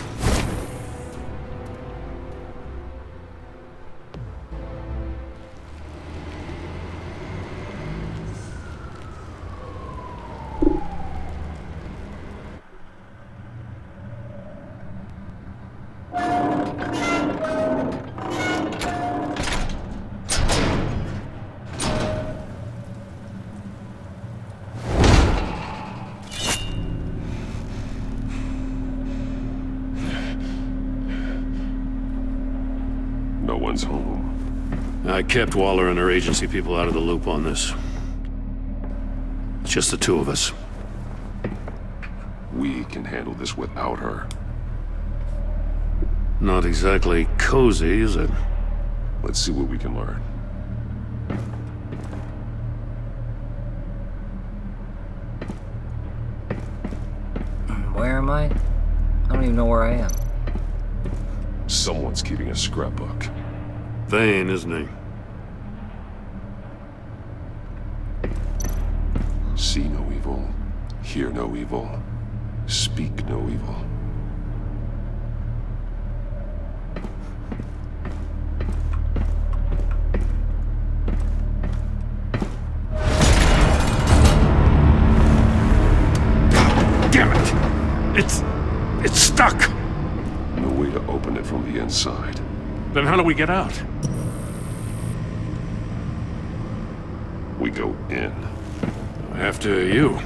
No one's home. I kept Waller and her agency people out of the loop on this. It's just the two of us. We can handle this without her. Not exactly cozy, is it? Let's see what we can learn. Where am I? I don't even know where I am. Someone's keeping a scrapbook. Vane, isn't he? See no evil, hear no evil, speak no evil. Damn it! It's stuck! No way to open it from the inside. Then how do we get out? We go in. After you.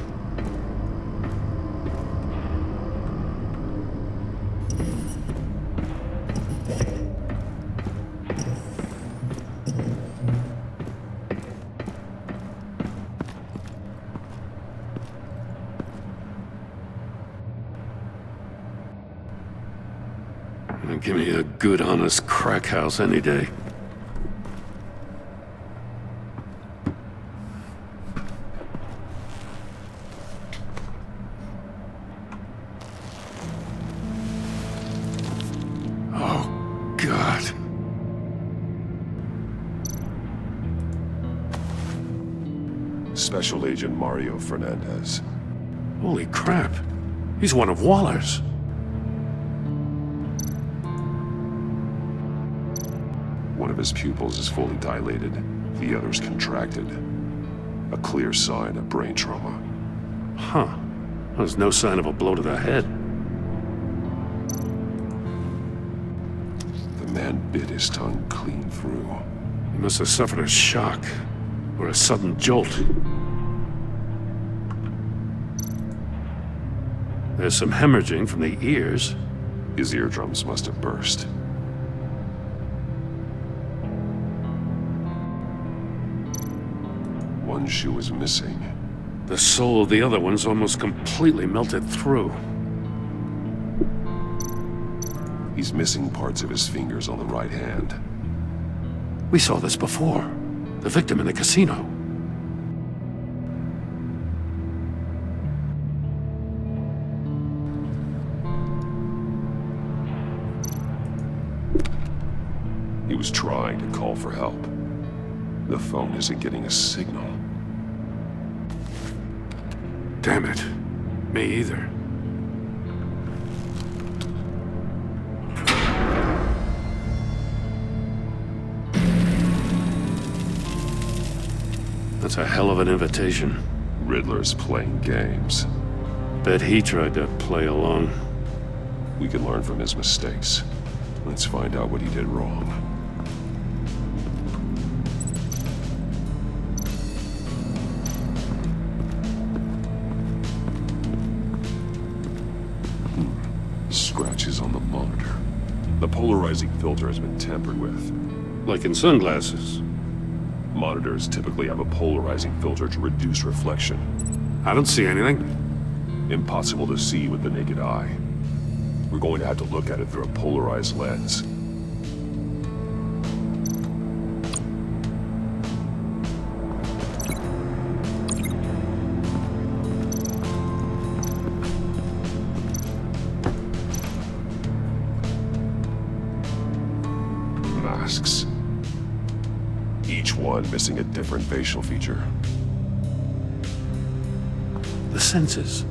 Give me a good, honest crack house any day. Special Agent Mario Fernandez. Holy crap. He's one of Waller's. One of his pupils is fully dilated, the other's contracted. A clear sign of brain trauma. Huh. There's no sign of a blow to the head. The man bit his tongue clean through. He must have suffered a shock, or a sudden jolt. There's some hemorrhaging from the ears. His eardrums must have burst. One shoe is missing. The sole of the other one's almost completely melted through. He's missing parts of his fingers on the right hand. We saw this before. The victim in the casino. He was trying to call for help. The phone isn't getting a signal. Damn it. Me either. That's a hell of an invitation. Riddler's playing games. Bet he tried to play along. We can learn from his mistakes. Let's find out what he did wrong. Scratches on the monitor. The polarizing filter has been tampered with. Like in sunglasses. Monitors typically have a polarizing filter to reduce reflection. I don't see anything. Impossible to see with the naked eye. We're going to have to look at it through a polarized lens. Masks. Each one missing a different facial feature. The senses.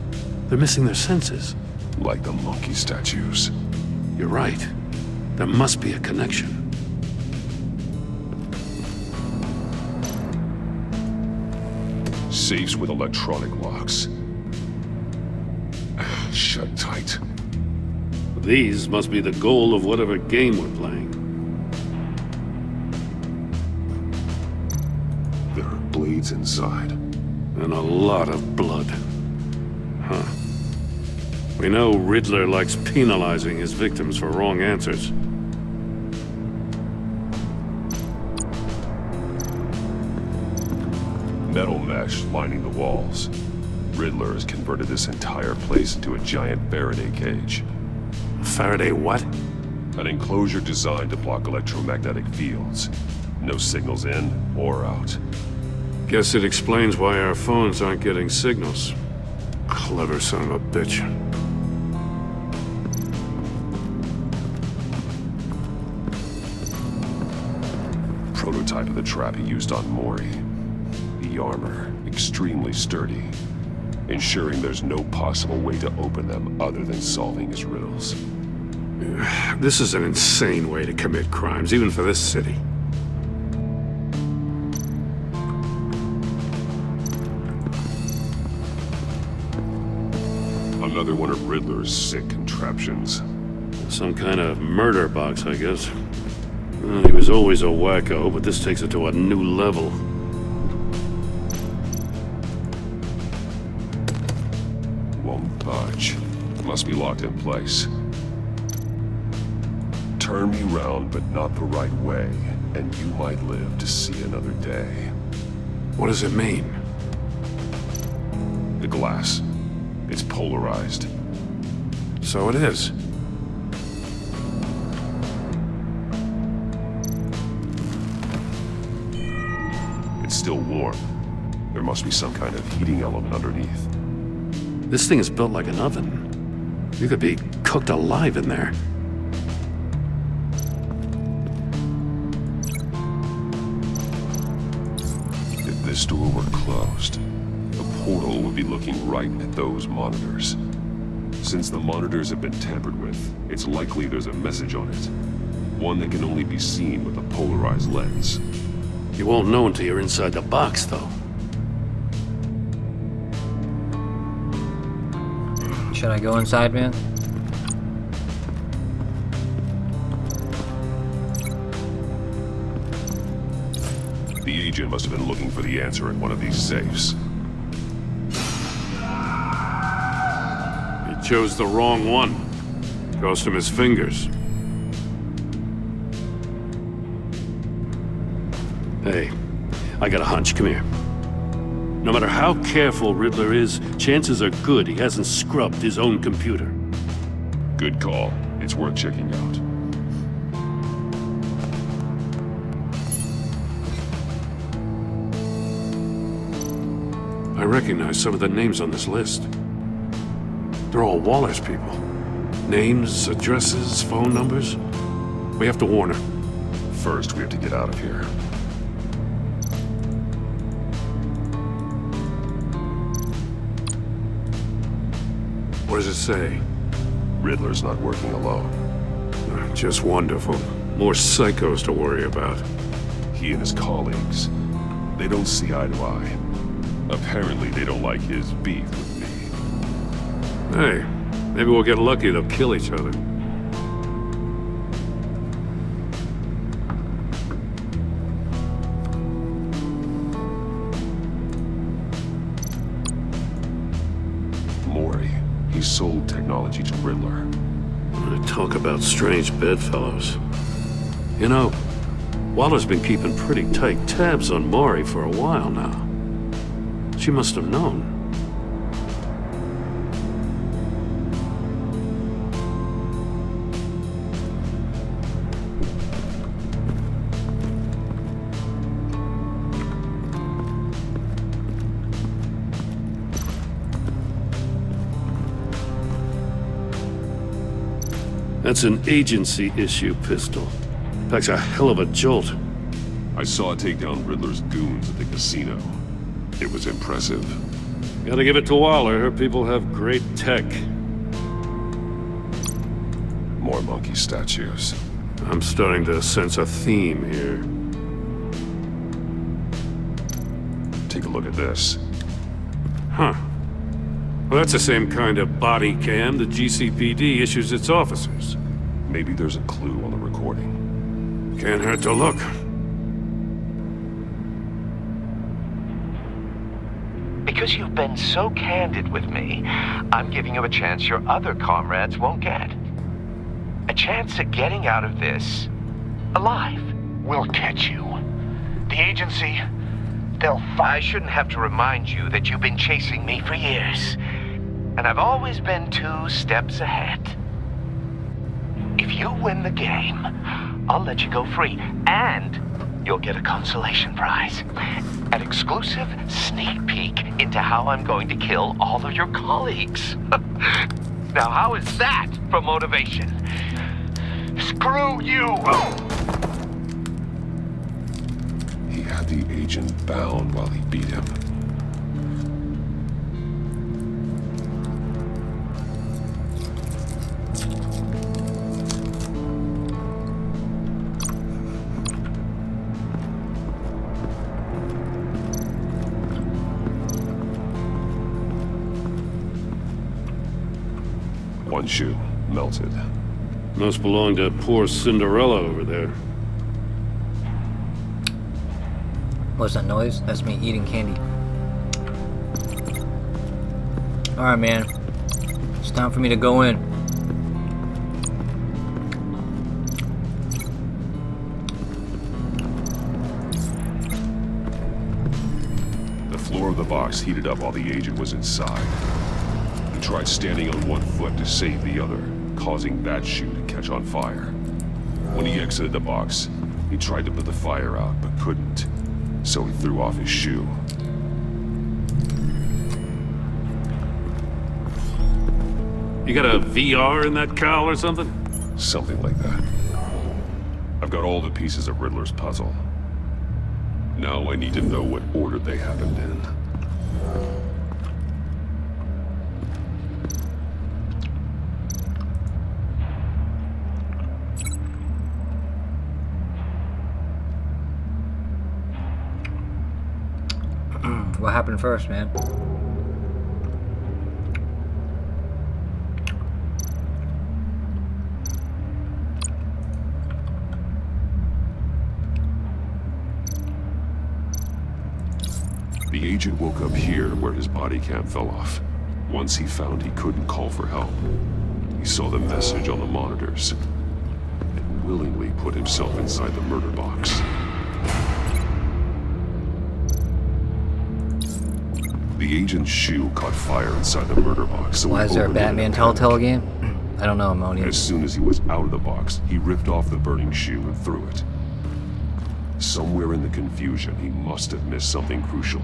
They're missing their senses. Like the monkey statues. You're right. There must be a connection. Safes with electronic locks. Shut tight. These must be the goal of whatever game we're playing. There are blades inside. And a lot of blood. Huh. We know Riddler likes penalizing his victims for wrong answers. Metal mesh lining the walls. Riddler has converted this entire place into a giant Faraday cage. Faraday what? An enclosure designed to block electromagnetic fields. No signals in or out. Guess it explains why our phones aren't getting signals. Clever son of a bitch. Prototype of the trap he used on Mori. The armor, extremely sturdy, ensuring there's no possible way to open them other than solving his riddles. This is an insane way to commit crimes, even for this city. Another one of Riddler's sick contraptions. Some kind of murder box, I guess. Well, he was always a wacko, but this takes it to a new level. Won't budge. Must be locked in place. Turn me round, but not the right way, and you might live to see another day. What does it mean? The glass. It's polarized. So it is. It's still warm. There must be some kind of heating element underneath. This thing is built like an oven. You could be cooked alive in there. the store were closed, the portal would be looking right at those monitors. Since the monitors have been tampered with, it's likely there's a message on it. One that can only be seen with a polarized lens. You won't know until you're inside the box, though. Should I go inside, man? The agent must have been looking for the answer in one of these safes. He chose the wrong one. Cost him his fingers. Hey, I got a hunch. Come here. No matter how careful Riddler is, chances are good he hasn't scrubbed his own computer. Good call. It's worth checking out. I recognize some of the names on this list. They're all Waller's people. Names, addresses, phone numbers. We have to warn her. First, we have to get out of here. What does it say? Riddler's not working alone. Just wonderful. More psychos to worry about. He and his colleagues, they don't see eye to eye. Apparently, they don't like his beef with me. Hey, maybe we'll get lucky. They'll kill each other. Mori, he sold technology to Riddler. Talk about strange bedfellows. You know, Waller's been keeping pretty tight tabs on Mori for a while now. She must have known. That's an agency issue pistol. Packs a hell of a jolt. I saw it take down Riddler's goons at the casino. It was impressive. Gotta give it to Waller. Her people have great tech. More monkey statues. I'm starting to sense a theme here. Take a look at this. Huh. Well, that's the same kind of body cam the GCPD issues its officers. Maybe there's a clue on the recording. Can't hurt to look. Because you've been so candid with me, I'm giving you a chance your other comrades won't get. A chance at getting out of this alive. We'll catch you. The agency, they'll I shouldn't have to remind you that you've been chasing me for years. And I've always been 2 steps ahead. If you win the game, I'll let you go free, and you'll get a consolation prize. An exclusive sneak peek into how I'm going to kill all of your colleagues. Now, how is that for motivation? Screw you! He had the agent bound while he beat him. One shoe, melted. Must belong to poor Cinderella over there. What's that noise? That's me eating candy. Alright, man. It's time for me to go in. The floor of the box heated up while the agent was inside. He tried standing on one foot to save the other, causing that shoe to catch on fire. When he exited the box, he tried to put the fire out, but couldn't, so he threw off his shoe. You got a VR in that cowl or something? Something like that. I've got all the pieces of Riddler's puzzle. Now I need to know what order they happened in. What happened first, man? The agent woke up here where his body cam fell off. Once he found he couldn't call for help, he saw the message on the monitors and willingly put himself inside the murder box. The agent's shoe caught fire inside the murder box, so why is there a Batman Telltale game? I don't know, Ammonia. As soon as he was out of the box, he ripped off the burning shoe and threw it. Somewhere in the confusion, he must have missed something crucial.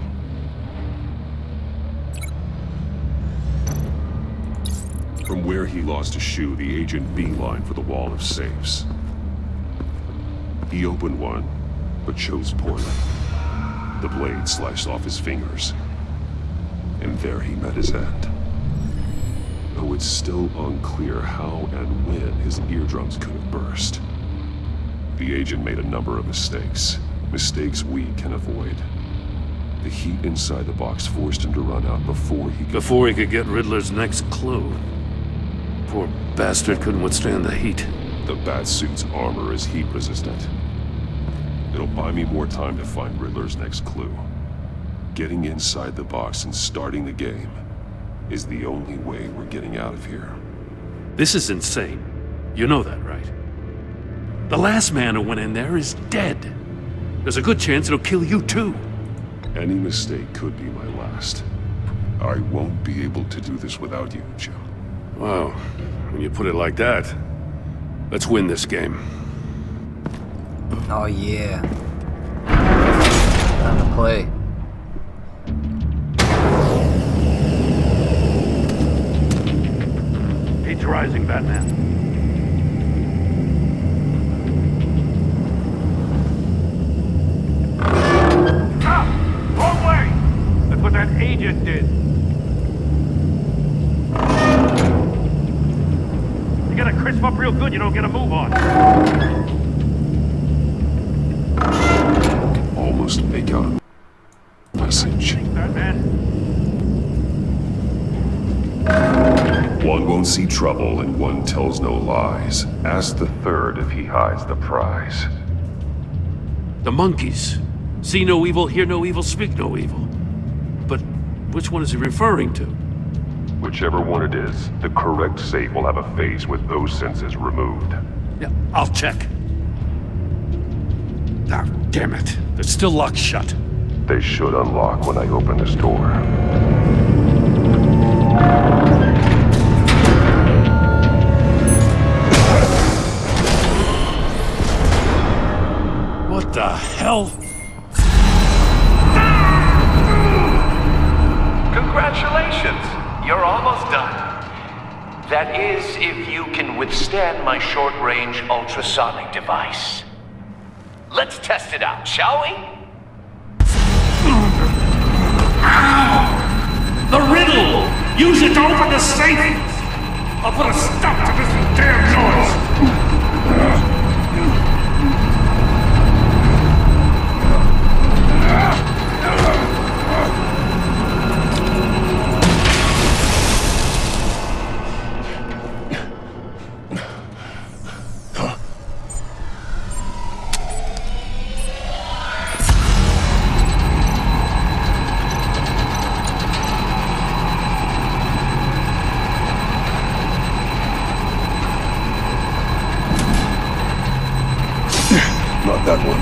From where he lost a shoe, the agent beelined for the wall of safes. He opened one, but chose poorly. The blade sliced off his fingers. And there he met his end. Though it's still unclear how and when his eardrums could have burst. The agent made a number of mistakes. Mistakes we can avoid. The heat inside the box forced him to run out before he could get Riddler's next clue. Poor bastard couldn't withstand the heat. The Batsuit's armor is heat resistant. It'll buy me more time to find Riddler's next clue. Getting inside the box and starting the game is the only way we're getting out of here. This is insane. You know that, right? The last man who went in there is dead. There's a good chance it'll kill you too. Any mistake could be my last. I won't be able to do this without you, Joe. Wow, when you put it like that, let's win this game. Oh yeah. Time to play. Heat's rising, Batman. Wrong way! That's what that agent did. You gotta crisp up real good, you don't get a move on. Almost make out a message. One won't see trouble and one tells no lies. Ask the third if he hides the prize. The monkeys. See no evil, hear no evil, speak no evil. But which one is he referring to? Whichever one it is, the correct safe will have a face with those senses removed. Yeah, I'll check. Ah, damn it. They're still locked shut. They should unlock when I open this door. What the hell? Congratulations! You're almost done. That is, if you can withstand my short-range ultrasonic device. Let's test it out, shall we? The riddle! Use it to open the safe! I'll put a stop to this damn noise! Not that one.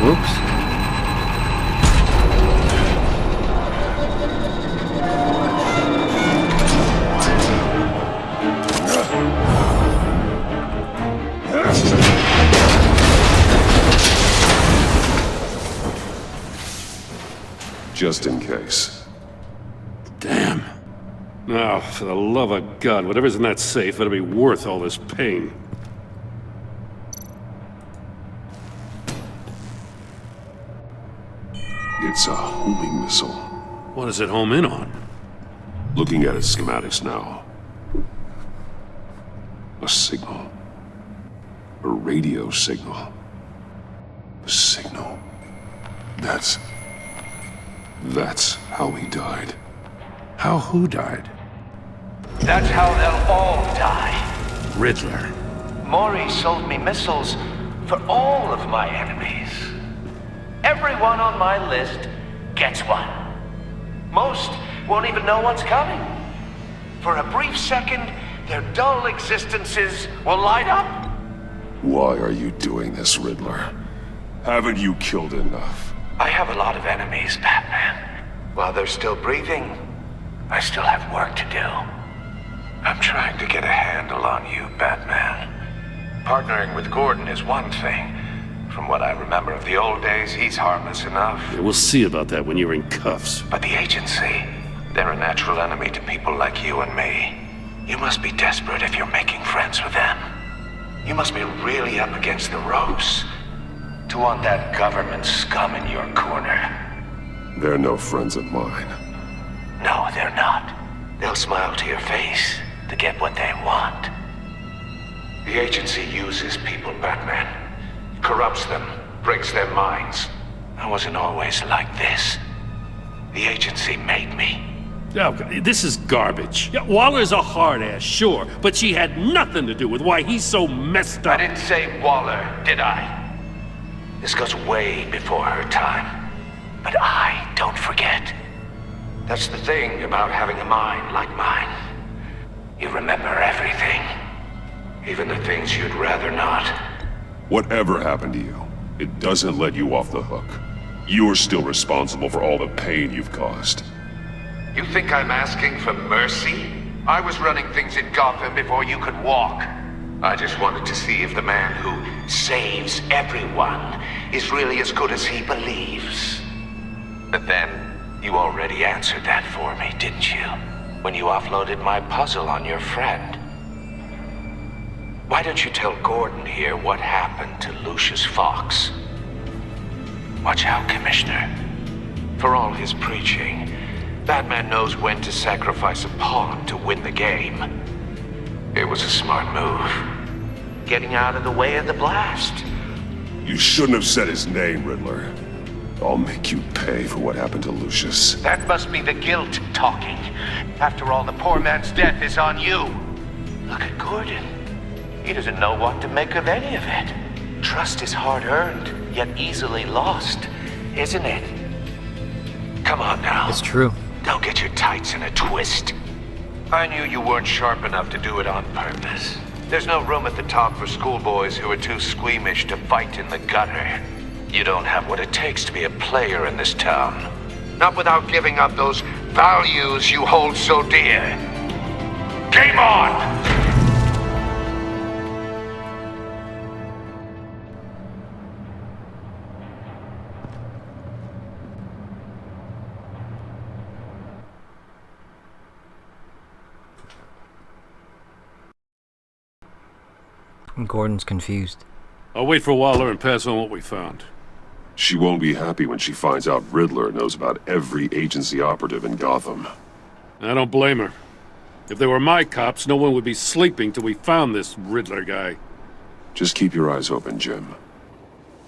Whoops. Just in case. Damn. Now, for the love of God, whatever's in that safe better be worth all this pain. It's a homing missile. What does it home in on? Looking at its schematics now. A signal. A radio signal. A signal. That's how he died. How who died? That's how they'll all die. Riddler. Maury sold me missiles for all of my enemies. Everyone on my list gets one. Most won't even know what's coming. For a brief second, their dull existences will light up. Why are you doing this, Riddler? Haven't you killed enough? I have a lot of enemies, Batman. While they're still breathing, I still have work to do. I'm trying to get a handle on you, Batman. Partnering with Gordon is one thing. From what I remember of the old days, he's harmless enough. Yeah, we'll see about that when you're in cuffs. But the agency, they're a natural enemy to people like you and me. You must be desperate if you're making friends with them. You must be really up against the ropes to want that government scum in your corner. They're no friends of mine. No, they're not. They'll smile to your face to get what they want. The agency uses people, Batman. Corrupts them, breaks their minds. I wasn't always like this. The agency made me. Oh, this is garbage. Yeah, Waller's a hard-ass, sure, but she had nothing to do with why he's so messed up. I didn't say Waller, did I? This goes way before her time. But I don't forget. That's the thing about having a mind like mine. You remember everything. Even the things you'd rather not. Whatever happened to you, it doesn't let you off the hook. You're still responsible for all the pain you've caused. You think I'm asking for mercy? I was running things in Gotham before you could walk. I just wanted to see if the man who saves everyone is really as good as he believes. But then, you already answered that for me, didn't you? When you offloaded my puzzle on your friend. Why don't you tell Gordon here what happened to Lucius Fox? Watch out, Commissioner. For all his preaching, Batman knows when to sacrifice a pawn to win the game. It was a smart move. Getting out of the way of the blast. You shouldn't have said his name, Riddler. I'll make you pay for what happened to Lucius. That must be the guilt talking. After all, the poor man's death is on you. Look at Gordon. He doesn't know what to make of any of it. Trust is hard-earned, yet easily lost, isn't it? Come on now. It's true. Don't get your tights in a twist. I knew you weren't sharp enough to do it on purpose. There's no room at the top for schoolboys who are too squeamish to fight in the gutter. You don't have what it takes to be a player in this town. Not without giving up those values you hold so dear. Game on! Gordon's confused. I'll wait for Waller and pass on what we found. She won't be happy when she finds out Riddler knows about every agency operative in Gotham. I don't blame her. If they were my cops, no one would be sleeping till we found this Riddler guy. Just keep your eyes open, Jim.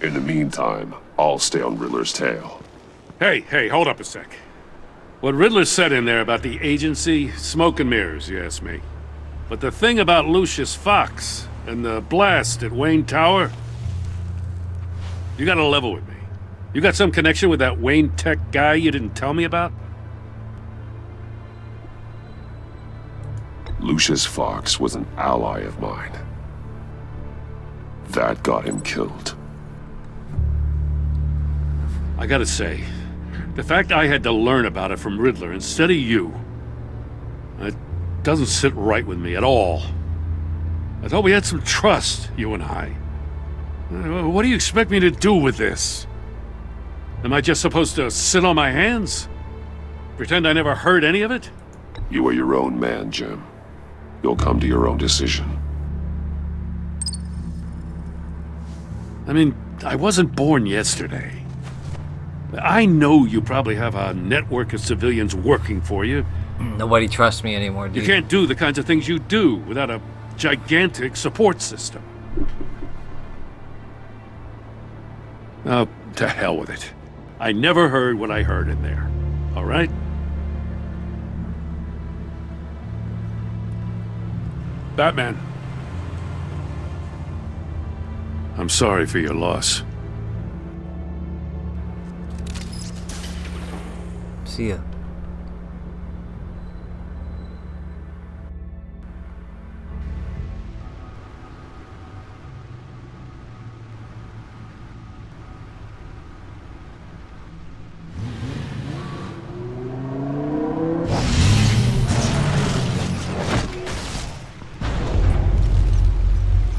In the meantime, I'll stay on Riddler's tail. Hey, hold up a sec. What Riddler said in there about the agency, smoke and mirrors, you ask me. But the thing about Lucius Fox and the blast at Wayne Tower, you gotta level with me. You got some connection with that Wayne Tech guy you didn't tell me about? Lucius Fox was an ally of mine. That got him killed. I gotta say, the fact I had to learn about it from Riddler instead of you, it doesn't sit right with me at all. I thought we had some trust, you and I. What do you expect me to do with this? Am I just supposed to sit on my hands? Pretend I never heard any of it? You are your own man, Jim. You'll come to your own decision. I mean, I wasn't born yesterday. I know you probably have a network of civilians working for you. Nobody trusts me anymore, dude. You can't do the kinds of things you do without a gigantic support system. Oh, to hell with it. I never heard what I heard in there. All right? Batman. I'm sorry for your loss. See ya.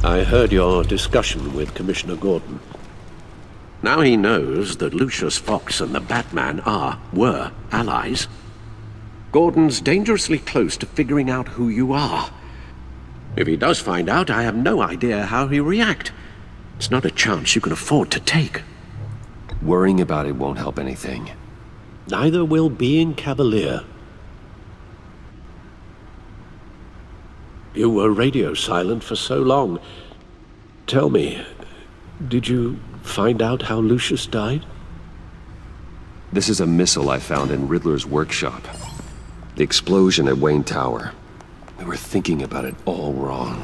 I heard your discussion with Commissioner Gordon. Now he knows that Lucius Fox and the Batman were allies. Gordon's dangerously close to figuring out who you are. If he does find out, I have no idea how he'll react. It's not a chance you can afford to take. Worrying about it won't help anything. Neither will being cavalier. You were radio silent for so long. Tell me, did you find out how Lucius died? This is a missile I found in Riddler's workshop. The explosion at Wayne Tower. We were thinking about it all wrong.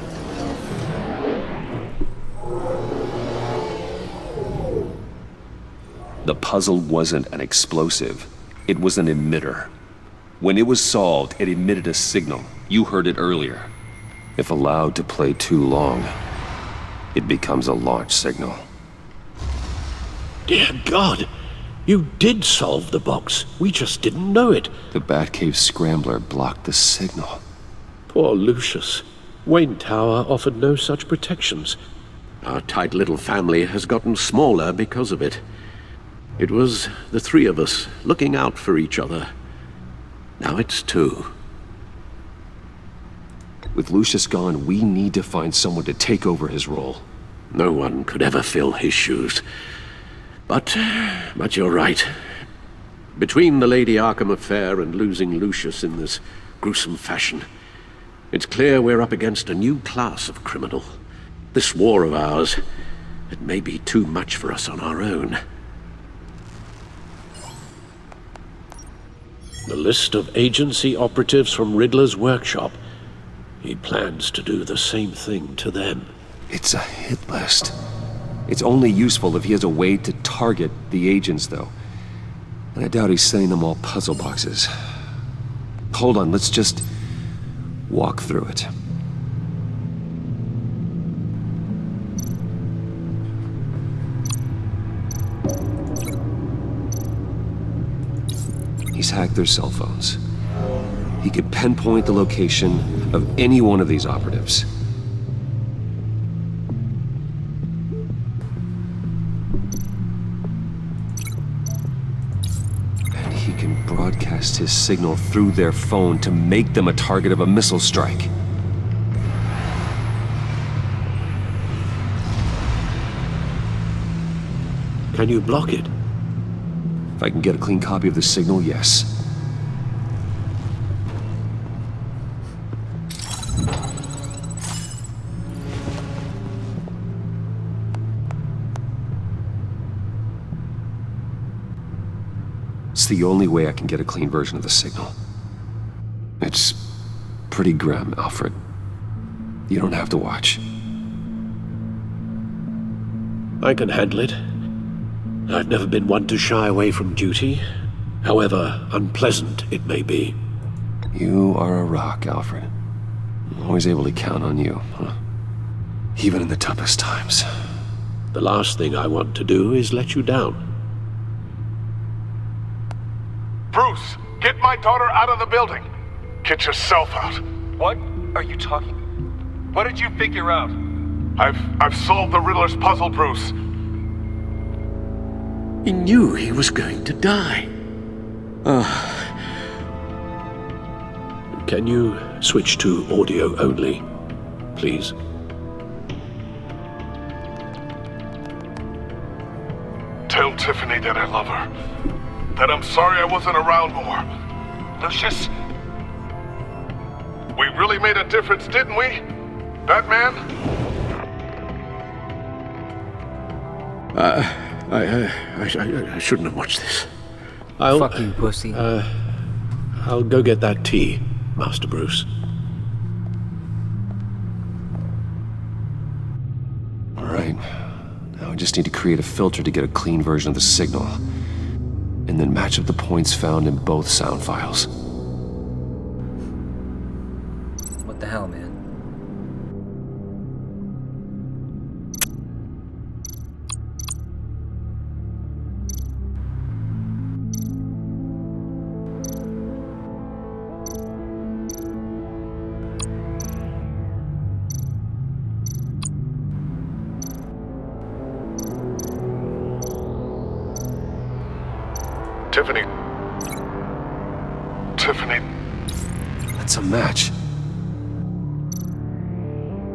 The puzzle wasn't an explosive. It was an emitter. When it was solved, it emitted a signal. You heard it earlier. If allowed to play too long, it becomes a launch signal. Dear God! You did solve the box. We just didn't know it. The Batcave scrambler blocked the signal. Poor Lucius. Wayne Tower offered no such protections. Our tight little family has gotten smaller because of it. It was the three of us looking out for each other. Now it's two. With Lucius gone, we need to find someone to take over his role. No one could ever fill his shoes. But you're right. Between the Lady Arkham affair and losing Lucius in this gruesome fashion, it's clear we're up against a new class of criminal. This war of ours, it may be too much for us on our own. The list of agency operatives from Riddler's workshop. He plans to do the same thing to them. It's a hit list. It's only useful if he has a way to target the agents, though. And I doubt he's sending them all puzzle boxes. Hold on, let's just walk through it. He's hacked their cell phones. He could pinpoint the location of any one of these operatives. And he can broadcast his signal through their phone to make them a target of a missile strike. Can you block it? If I can get a clean copy of the signal, yes. It's the only way I can get a clean version of the signal. It's pretty grim, Alfred. You don't have to watch. I can handle it. I've never been one to shy away from duty, however unpleasant it may be. You are a rock, Alfred. I'm always able to count on you, huh? Even in the toughest times. The last thing I want to do is let you down. Bruce, get my daughter out of the building. Get yourself out. What are you talking? What did you figure out? I've solved the Riddler's puzzle, Bruce. He knew he was going to die. Can you switch to audio only, please? Tell Tiffany that I love her. That I'm sorry I wasn't around more. Lucius, we really made a difference, didn't we? Batman? I shouldn't have watched this. I'll... Fuck you, pussy. I'll go get that tea, Master Bruce. Alright. Now I just need to create a filter to get a clean version of the signal. And then match up the points found in both sound files. What the hell, man? Tiffany. That's a match.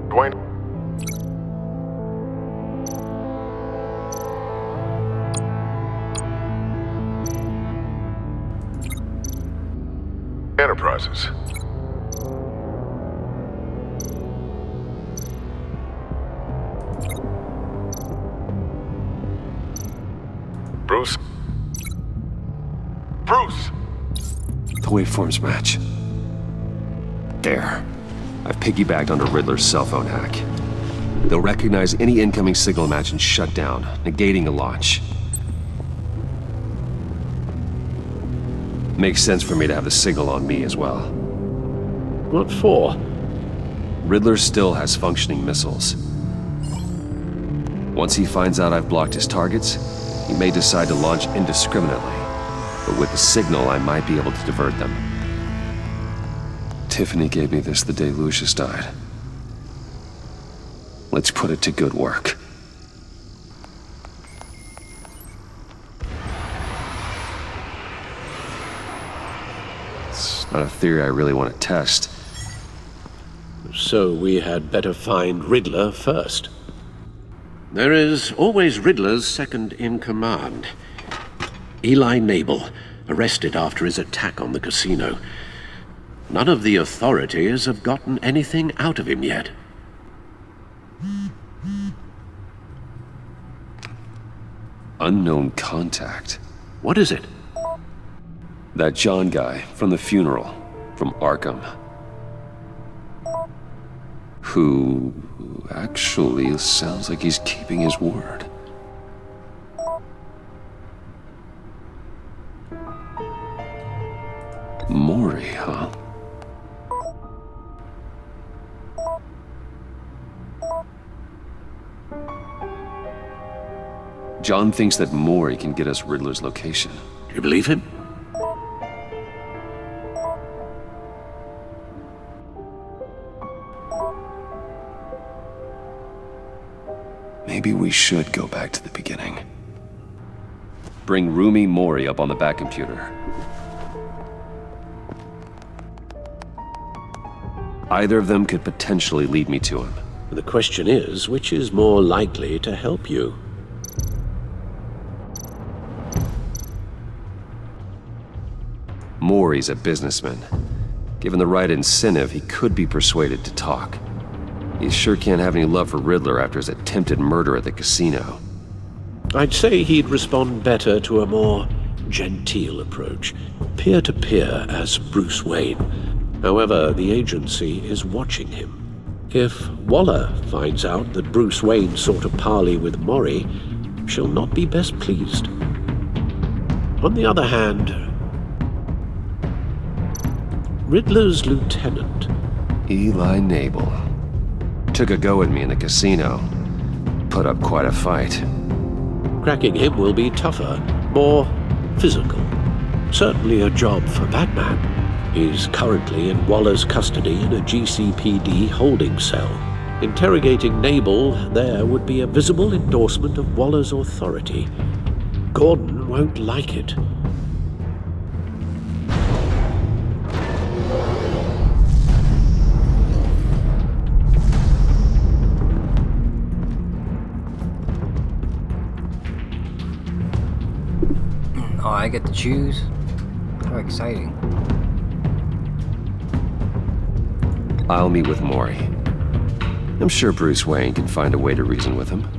Dwayne. Enterprises. Bruce. Bruce! The waveforms match. There. I've piggybacked onto Riddler's cell phone hack. They'll recognize any incoming signal match and shut down, negating a launch. Makes sense for me to have the signal on me as well. What for? Riddler still has functioning missiles. Once he finds out I've blocked his targets, he may decide to launch indiscriminately. But with the signal, I might be able to divert them. Tiffany gave me this the day Lucius died. Let's put it to good work. It's not a theory I really want to test. So we had better find Riddler first. There is always Riddler's second-in-command. Eli Nabel, arrested after his attack on the casino. None of the authorities have gotten anything out of him yet. Unknown contact. What is it? That John guy from the funeral, from Arkham. Who actually sounds like he's keeping his word. Mori, huh? John thinks that Mori can get us Riddler's location. Do you believe him? Maybe we should go back to the beginning. Bring Rumi Mori up on the back computer. Either of them could potentially lead me to him. The question is, which is more likely to help you? Mori's a businessman. Given the right incentive, he could be persuaded to talk. He sure can't have any love for Riddler after his attempted murder at the casino. I'd say he'd respond better to a more genteel approach, peer-to-peer as Bruce Wayne. However, the agency is watching him. If Waller finds out that Bruce Wayne sought a parley with Mori, she'll not be best pleased. On the other hand, Riddler's lieutenant, Eli Nabel, took a go at me in the casino. Put up quite a fight. Cracking him will be tougher, more physical. Certainly a job for Batman. He's currently in Waller's custody in a GCPD holding cell. Interrogating Nabel there would be a visible endorsement of Waller's authority. Gordon won't like it. I get to choose? How exciting. I'll meet with Maury. I'm sure Bruce Wayne can find a way to reason with him.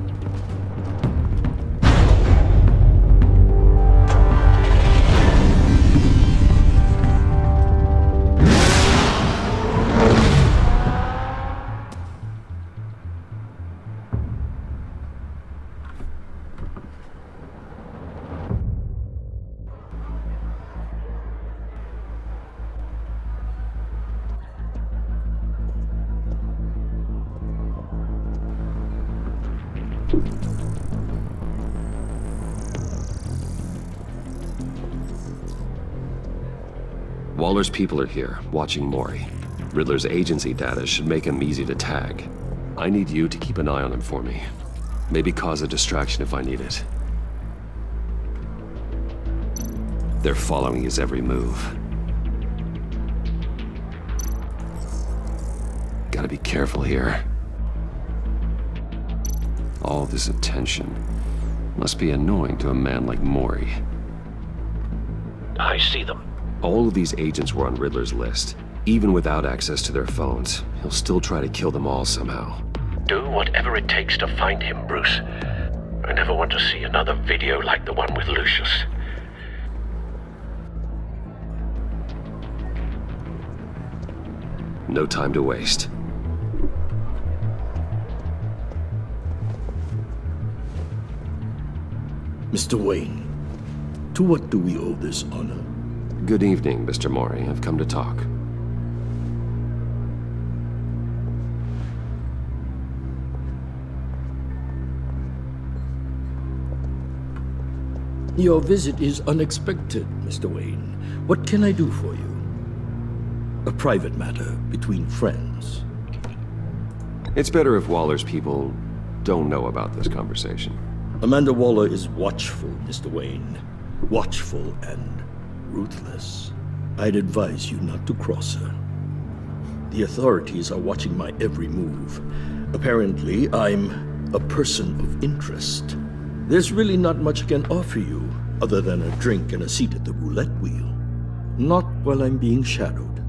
Waller's people are here, watching Maury. Riddler's agency data should make him easy to tag. I need you to keep an eye on him for me. Maybe cause a distraction if I need it. They're following his every move. Gotta be careful here. All this attention must be annoying to a man like Maury. I see them. All of these agents were on Riddler's list. Even without access to their phones, he'll still try to kill them all somehow. Do whatever it takes to find him, Bruce. I never want to see another video like the one with Lucius. No time to waste. Mr. Wayne, to what do we owe this honor? Good evening, Mr. Maury. I've come to talk. Your visit is unexpected, Mr. Wayne. What can I do for you? A private matter between friends. It's better if Waller's people don't know about this conversation. Amanda Waller is watchful, Mr. Wayne. Watchful and ruthless. I'd advise you not to cross her. The authorities are watching my every move. Apparently, I'm a person of interest. There's really not much I can offer you, other than a drink and a seat at the roulette wheel. Not while I'm being shadowed.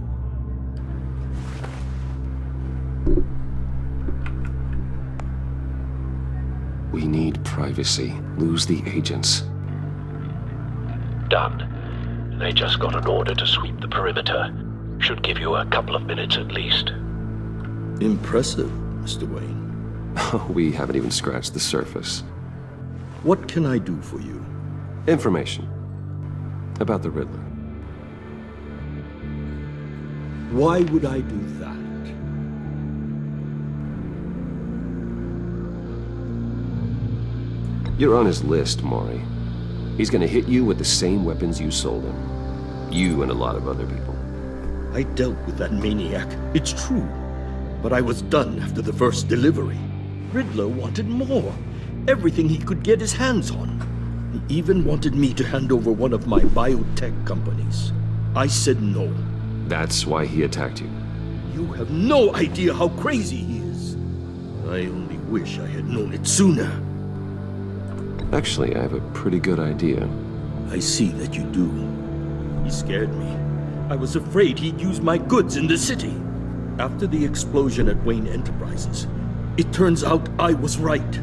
We need privacy. Lose the agents. Done. They just got an order to sweep the perimeter. Should give you a couple of minutes at least. Impressive, Mr. Wayne. We haven't even scratched the surface. What can I do for you? Information. About the Riddler. Why would I do that? You're on his list, Maury. He's gonna hit you with the same weapons you sold him. You and a lot of other people. I dealt with that maniac, it's true. But I was done after the first delivery. Riddler wanted more. Everything he could get his hands on. He even wanted me to hand over one of my biotech companies. I said no. That's why he attacked you. You have no idea how crazy he is. I only wish I had known it sooner. Actually, I have a pretty good idea. I see that you do. He scared me. I was afraid he'd use my goods in the city. After the explosion at Wayne Enterprises, it turns out I was right.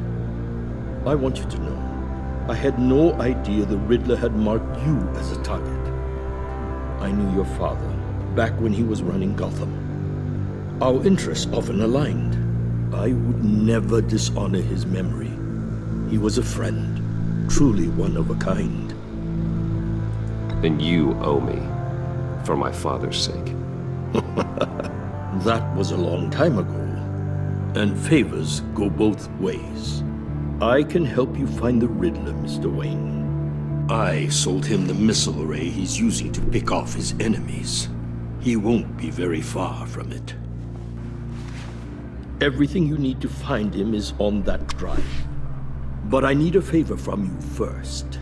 I want you to know, I had no idea the Riddler had marked you as a target. I knew your father back when he was running Gotham. Our interests often aligned. I would never dishonor his memory. He was a friend, truly one of a kind. Then you owe me, for my father's sake. That was a long time ago, and favors go both ways. I can help you find the Riddler, Mr. Wayne. I sold him the missile array he's using to pick off his enemies. He won't be very far from it. Everything you need to find him is on that drive. But I need a favor from you first.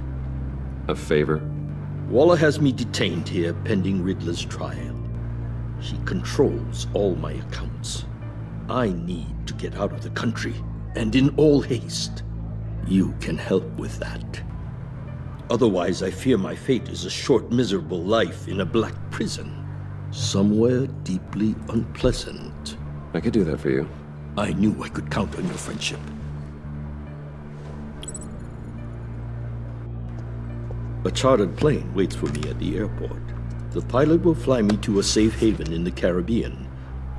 A favor? Waller has me detained here pending Riddler's trial. She controls all my accounts. I need to get out of the country, and in all haste. You can help with that. Otherwise, I fear my fate is a short, miserable life in a black prison. Somewhere deeply unpleasant. I could do that for you. I knew I could count on your friendship. A chartered plane waits for me at the airport. The pilot will fly me to a safe haven in the Caribbean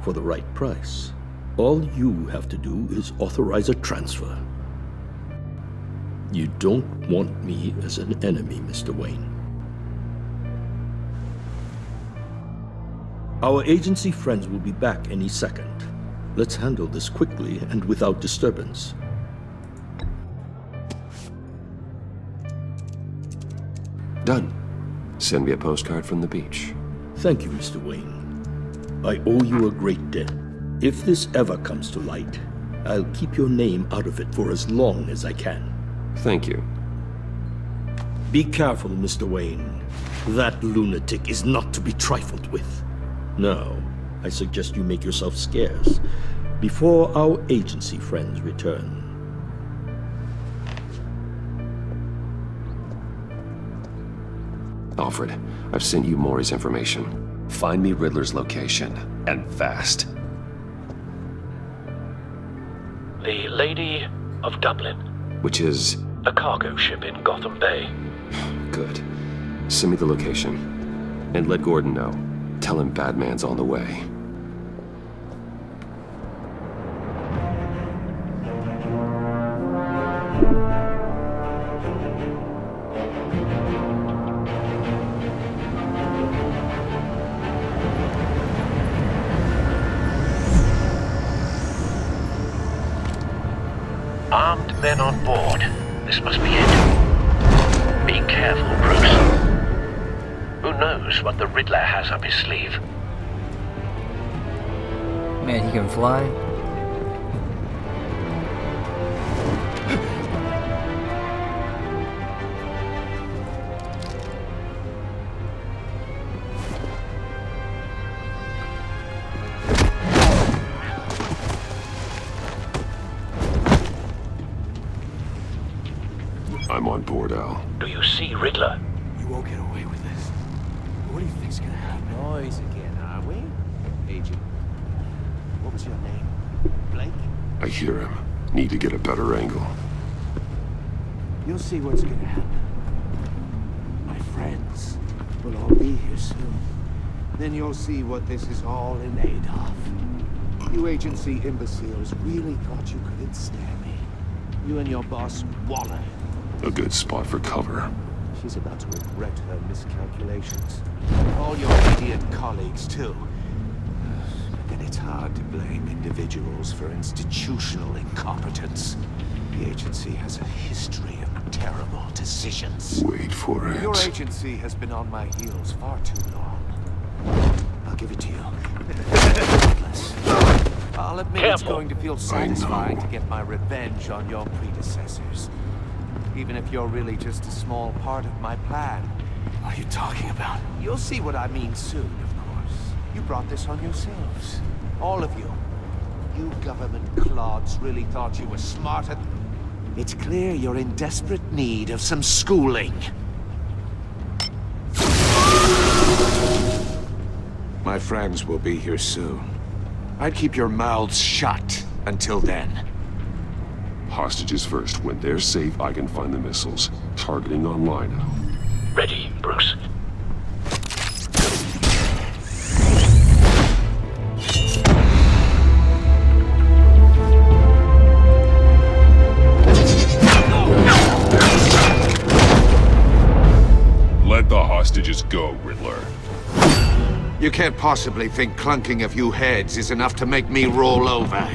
for the right price. All you have to do is authorize a transfer. You don't want me as an enemy, Mr. Wayne. Our agency friends will be back any second. Let's handle this quickly and without disturbance. Done. Send me a postcard from the beach. Thank you, Mr. Wayne. I owe you a great debt. If this ever comes to light, I'll keep your name out of it for as long as I can. Thank you. Be careful, Mr. Wayne. That lunatic is not to be trifled with. Now, I suggest you make yourself scarce before our agency friends return. Alfred, I've sent you Maury's information. Find me Riddler's location, and fast. The Lady of Dublin. Which is? A cargo ship in Gotham Bay. Good. Send me the location. And let Gordon know. Tell him Batman's on the way. Armed men on board. This must be it. Be careful, Bruce. Who knows what the Riddler has up his sleeve? Man, he can fly. I'm on board, Al. Do you see Riddler? You won't get away with this. What do you think's gonna happen? Noise again, are we? Agent, what was your name? Blake? I hear him. Need to get a better angle. You'll see what's gonna happen. My friends will all be here soon. Then you'll see what this is all in aid of. You agency imbeciles really thought you could ensnare me. You and your boss, Waller. A good spot for cover. She's about to regret her miscalculations. All your idiot colleagues, too. And it's hard to blame individuals for institutional incompetence. The agency has a history of terrible decisions. Wait for it. Your agency has been on my heels far too long. I'll give it to you. I'll admit it's going to feel satisfying to get my revenge on your predecessors. Even if you're really just a small part of my plan. What are you talking about? You'll see what I mean soon, of course. You brought this on yourselves. All of you. You government clods really thought you were smarter. It's clear you're in desperate need of some schooling. My friends will be here soon. I'd keep your mouths shut until then. Hostages first. When they're safe, I can find the missiles. Targeting online now. Ready, Bruce. Let the hostages go, Riddler. You can't possibly think clunking a few heads is enough to make me roll over.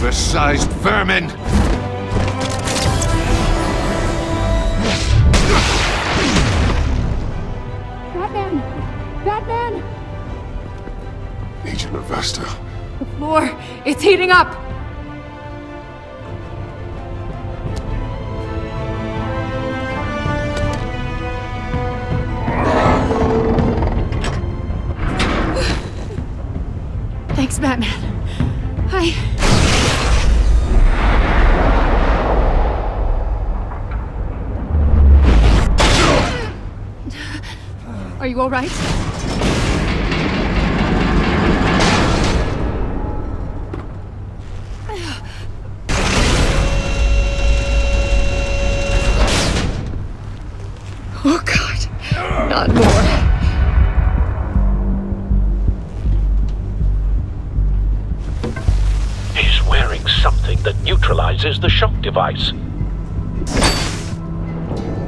Oversized vermin! Batman! Batman! Agent Avesta. The floor, it's heating up! Batman. Are you all right? Oh, God. Not more. He's wearing something that neutralizes the shock device.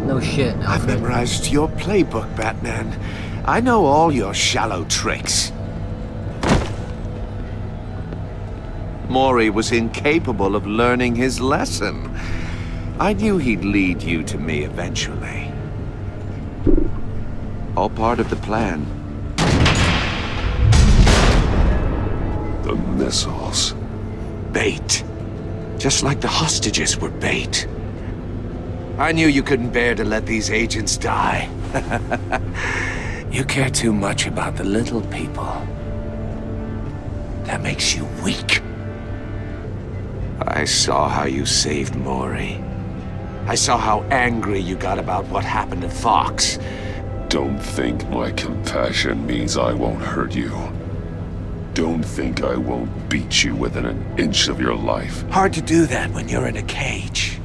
No shit, Alfred. I've memorized your playbook, Batman. I know all your shallow tricks. Maury was incapable of learning his lesson. I knew he'd lead you to me eventually. All part of the plan. The missiles. Bait. Just like the hostages were bait. I knew you couldn't bear to let these agents die. You care too much about the little people. That makes you weak. I saw how you saved Maury. I saw how angry you got about what happened to Fox. Don't think my compassion means I won't hurt you. Don't think I won't beat you within an inch of your life. Hard to do that when you're in a cage.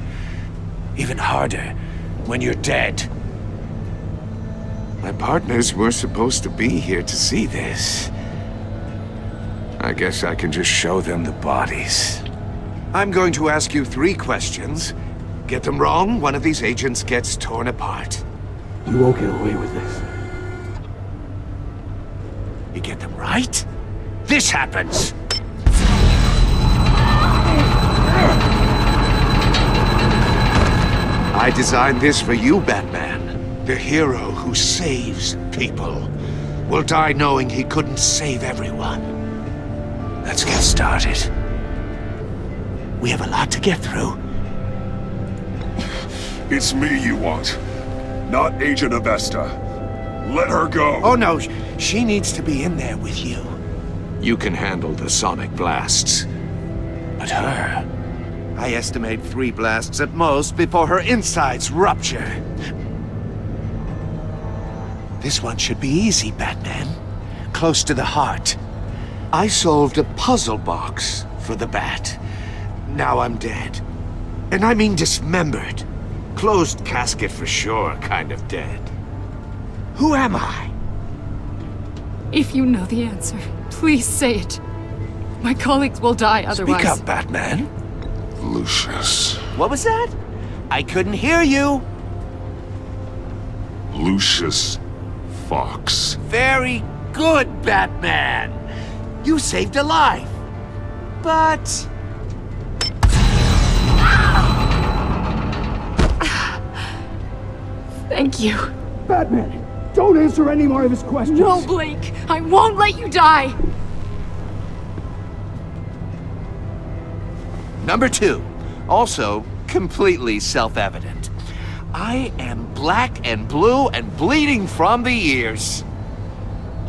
Even harder when you're dead. My partners were supposed to be here to see this. I guess I can just show them the bodies. I'm going to ask you 3 questions. Get them wrong, one of these agents gets torn apart. You won't get away with this. You get them right, this happens! I designed this for you, Batman. The hero who saves people will die knowing he couldn't save everyone. Let's get started. We have a lot to get through. It's me you want, not Agent Avesta. Let her go. Oh no, she needs to be in there with you. You can handle the sonic blasts. But her... I estimate 3 blasts at most before her insides rupture. This one should be easy, Batman. Close to the heart. I solved a puzzle box for the Bat. Now I'm dead. And I mean dismembered. Closed casket for sure, kind of dead. Who am I? If you know the answer, please say it. My colleagues will die otherwise. Speak up, Batman. Lucius. What was that? I couldn't hear you. Lucius Fox. Very good, Batman. You saved a life. But... Thank you. Batman, don't answer any more of his questions. No, Blake. I won't let you die. Number 2, also completely self-evident. I am black and blue and bleeding from the ears.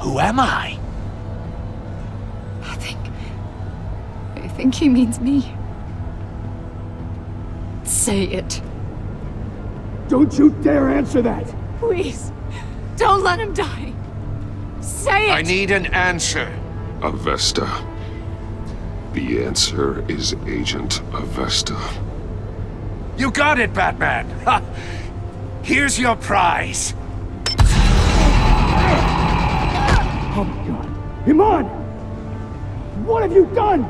Who am I? I think he means me. Say it. Don't you dare answer that! Please, don't let him die. Say it! I need an answer. Avesta. The answer is Agent Avesta. You got it, Batman! Ha! Here's your prize. Oh my god. Iman! What have you done?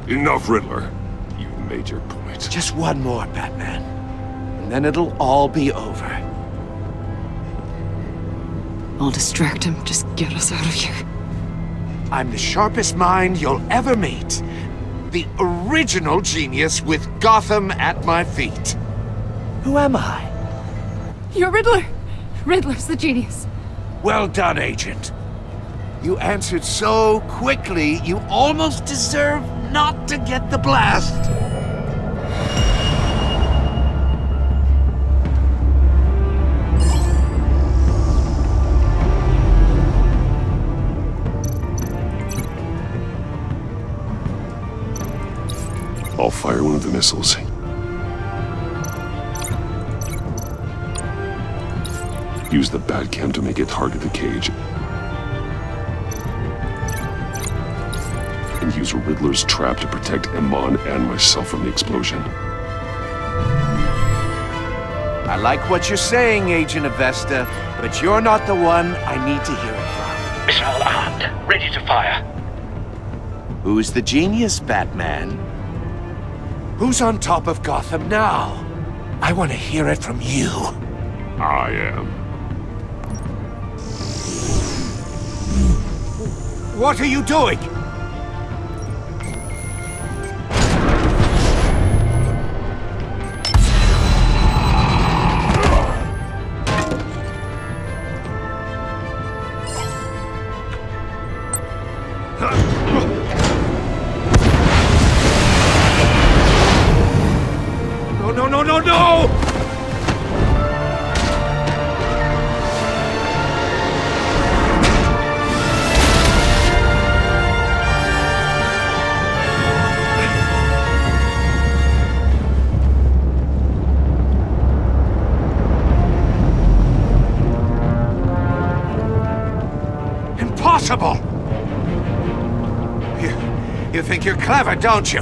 Enough, Riddler. You've made your point. Just one more, Batman. And then it'll all be over. I'll distract him. Just get us out of here. I'm the sharpest mind you'll ever meet. The original genius with Gotham at my feet. Who am I? You're Riddler. Riddler's the genius. Well done, Agent. You answered so quickly, you almost deserve not to get the blast. I'll fire one of the missiles. Use the Batcam to make it target the cage. And use Riddler's trap to protect Iman and myself from the explosion. I like what you're saying, Agent Avesta, but you're not the one I need to hear it from. Missile armed, ready to fire. Who's the genius, Batman? Who's on top of Gotham now? I want to hear it from you. I am. What are you doing? No! Impossible! You think you're clever, don't you?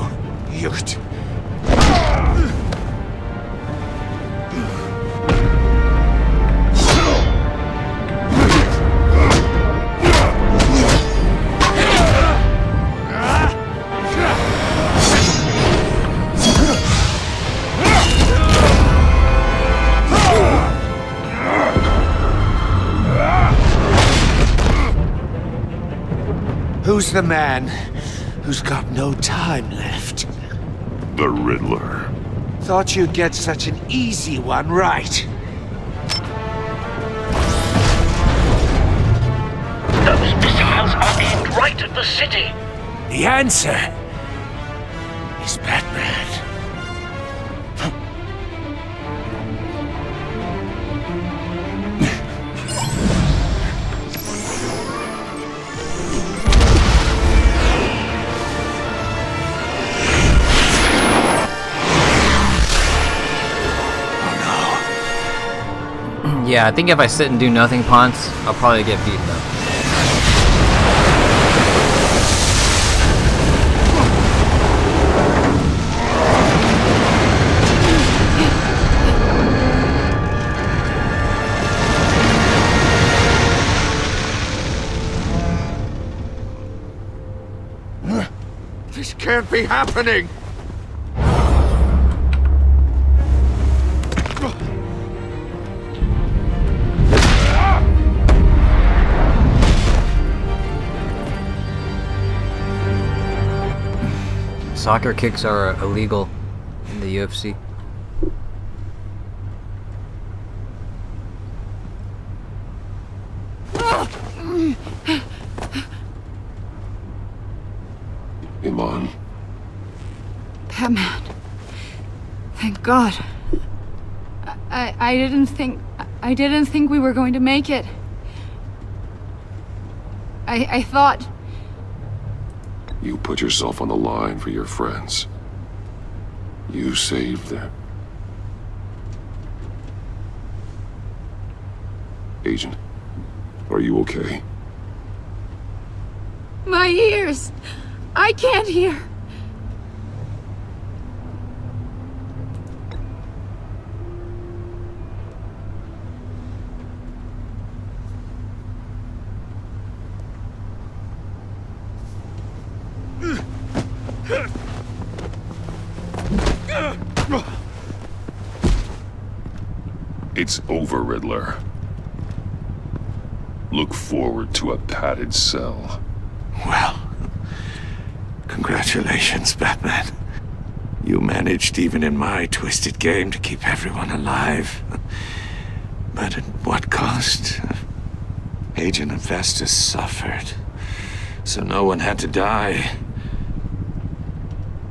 Who's the man who's got no time left? The Riddler. Thought you'd get such an easy one right. Those missiles are aimed right at the city. The answer is Batman. Yeah, I think if I sit and do nothing, Ponce, I'll probably get beaten up. This can't be happening! Soccer kicks are illegal in the UFC. Iman. Batman. Thank God. I didn't think we were going to make it. I thought... You put yourself on the line for your friends. You saved them. Agent, are you okay? My ears! I can't hear! It's over, Riddler. Look forward to a padded cell. Well, congratulations, Batman. You managed, even in my twisted game, to keep everyone alive. But at what cost? Agent Avesta suffered, so no one had to die.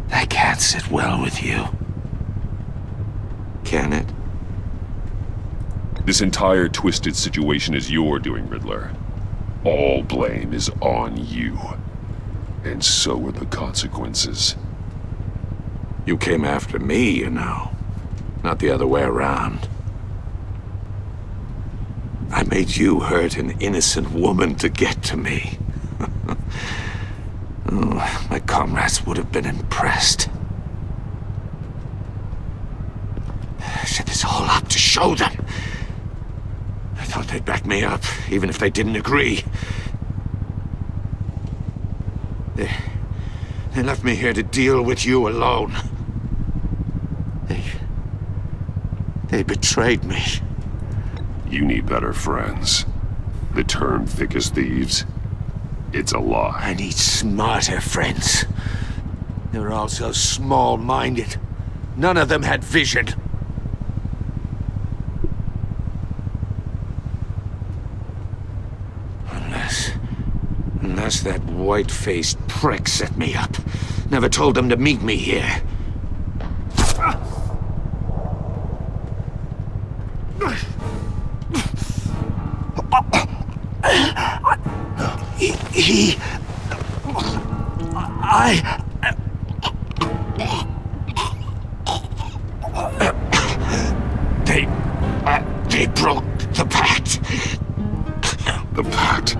That can't sit well with you. Can it? This entire twisted situation is your doing, Riddler. All blame is on you. And so are the consequences. You came after me, you know. Not the other way around. I made you hurt an innocent woman to get to me. Oh, my comrades would have been impressed. I set this all up to show them. I thought they'd back me up, even if they didn't agree. They left me here to deal with you alone. They betrayed me. You need better friends. The term thick as thieves, it's a lie. I need smarter friends. They're all so small-minded. None of them had vision. Unless that white-faced prick set me up. Never told them to meet me here. They broke the pact. The pact?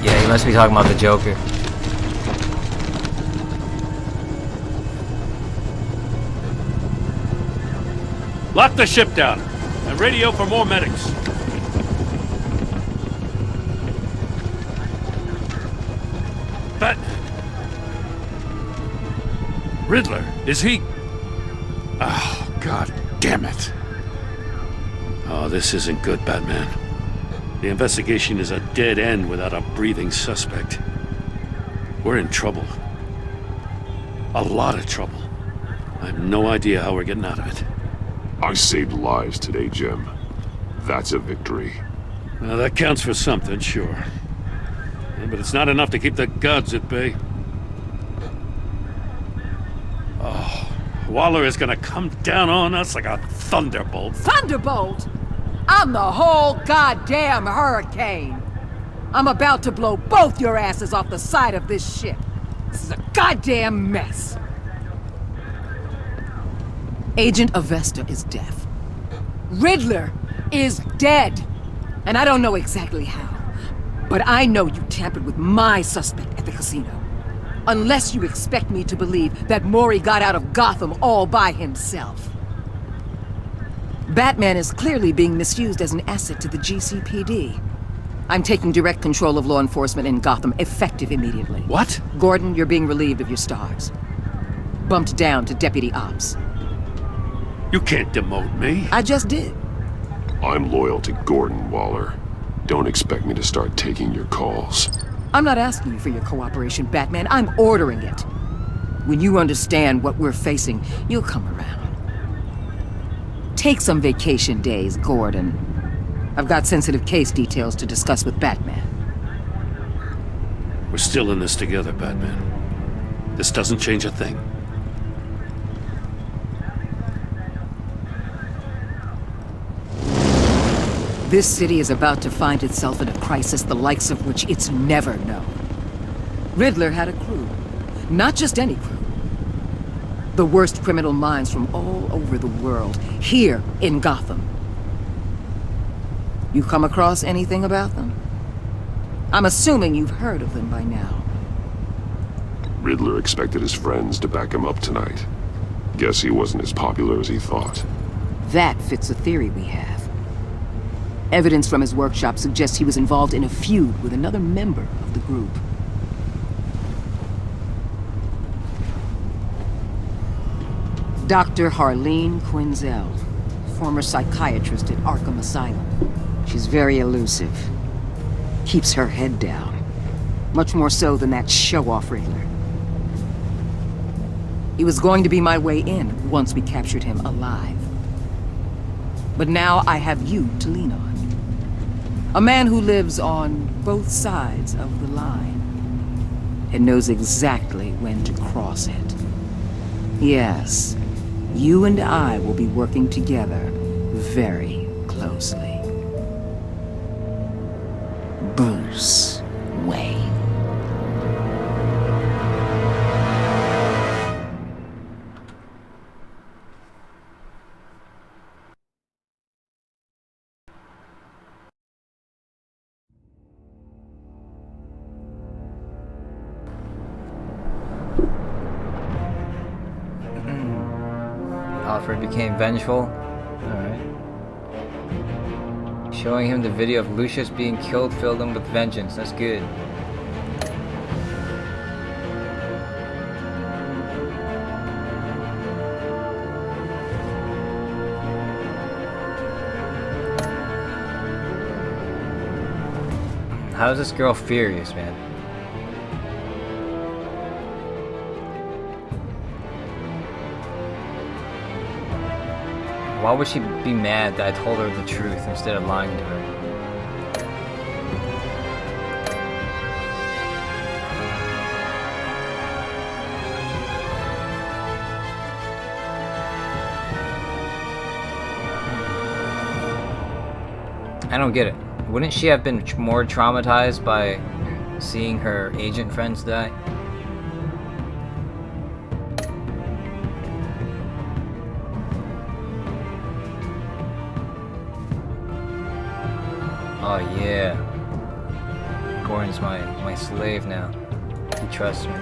Yeah, you must be talking about the Joker. Lock the ship down and radio for more medics. But Riddler, is he? Oh, God damn it. Oh, this isn't good, Batman. The investigation is a dead end without a breathing suspect. We're in trouble. A lot of trouble. I have no idea how we're getting out of it. I saved lives today, Jim. That's a victory. Well, that counts for something, sure. Yeah, but it's not enough to keep the gods at bay. Oh, Waller is gonna come down on us like a thunderbolt. Thunderbolt? I'm the whole goddamn hurricane. I'm about to blow both your asses off the side of this ship. This is a goddamn mess. Agent Avesta is deaf. Riddler is dead. And I don't know exactly how. But I know you tampered with my suspect at the casino. Unless you expect me to believe that Mori got out of Gotham all by himself. Batman is clearly being misused as an asset to the GCPD. I'm taking direct control of law enforcement in Gotham, effective immediately. What? Gordon, you're being relieved of your stars. Bumped down to Deputy Ops. You can't demote me. I just did. I'm loyal to Gordon, Waller. Don't expect me to start taking your calls. I'm not asking you for your cooperation, Batman. I'm ordering it. When you understand what we're facing, you'll come around. Take some vacation days, Gordon. I've got sensitive case details to discuss with Batman. We're still in this together, Batman. This doesn't change a thing. This city is about to find itself in a crisis the likes of which it's never known. Riddler had a crew. Not just any crew. The worst criminal minds from all over the world, here in Gotham. You come across anything about them? I'm assuming you've heard of them by now. Riddler expected his friends to back him up tonight. Guess he wasn't as popular as he thought. That fits a theory we have. Evidence from his workshop suggests he was involved in a feud with another member of the group. Dr. Harleen Quinzel, former psychiatrist at Arkham Asylum. She's very elusive. Keeps her head down. Much more so than that show-off Riddler. He was going to be my way in once we captured him alive. But now I have you to lean on. A man who lives on both sides of the line and knows exactly when to cross it. Yes, you and I will be working together very closely. Bruce Wayne. Alfred became vengeful. Alright. Showing him the video of Lucius being killed filled him with vengeance. That's good. How is this girl furious, man? Why would she be mad that I told her the truth instead of lying to her? I don't get it. Wouldn't she have been more traumatized by seeing her agent friends die? Oh yeah. Gordon's my slave now. He trusts me.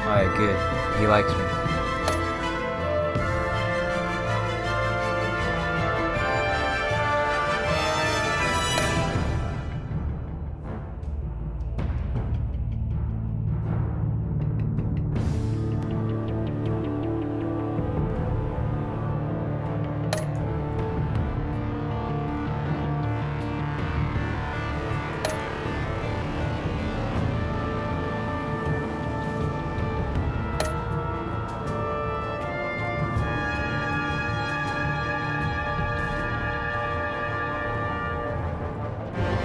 Alright, good. He likes me.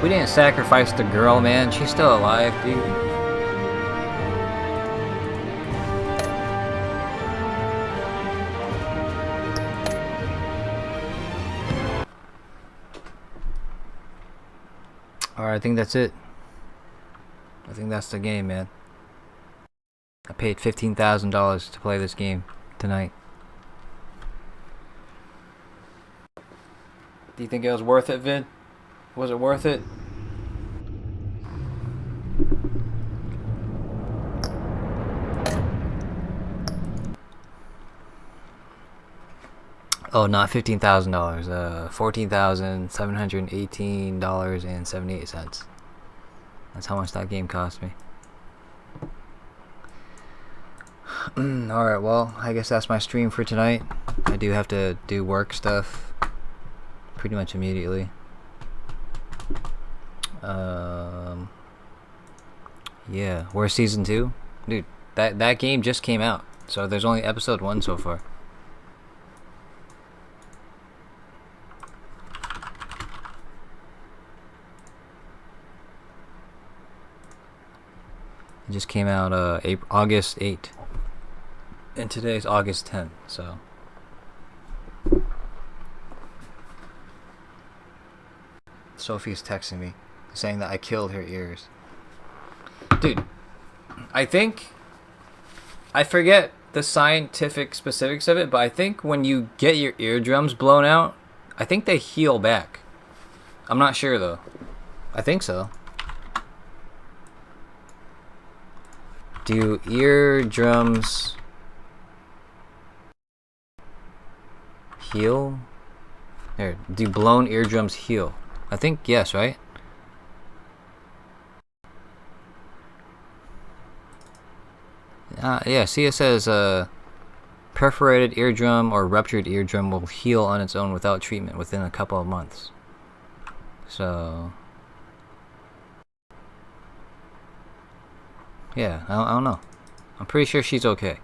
We didn't sacrifice the girl, man. She's still alive, dude. Alright, I think that's it. I think that's the game, man. I paid $15,000 to play this game tonight. Do you think it was worth it, Vid? Was it worth it? Oh, not $15,000. $14,718.78. That's how much that game cost me. Alright, well, I guess that's my stream for tonight. I do have to do work stuff pretty much immediately. Yeah, where's season 2? Dude, that game just came out, so there's only episode 1 so far. It just came out August 8th, and today's August 10th, so Sophie's texting me saying that I killed her ears. Dude, I forget the scientific specifics of it, but I think when you get your eardrums blown out, I think they heal back. I'm not sure though. I think so. Do eardrums heal? There, do blown eardrums heal? I think yes, right? Yeah, see, it says perforated eardrum or ruptured eardrum will heal on its own without treatment within a couple of months. So yeah, I don't know. I'm pretty sure she's okay.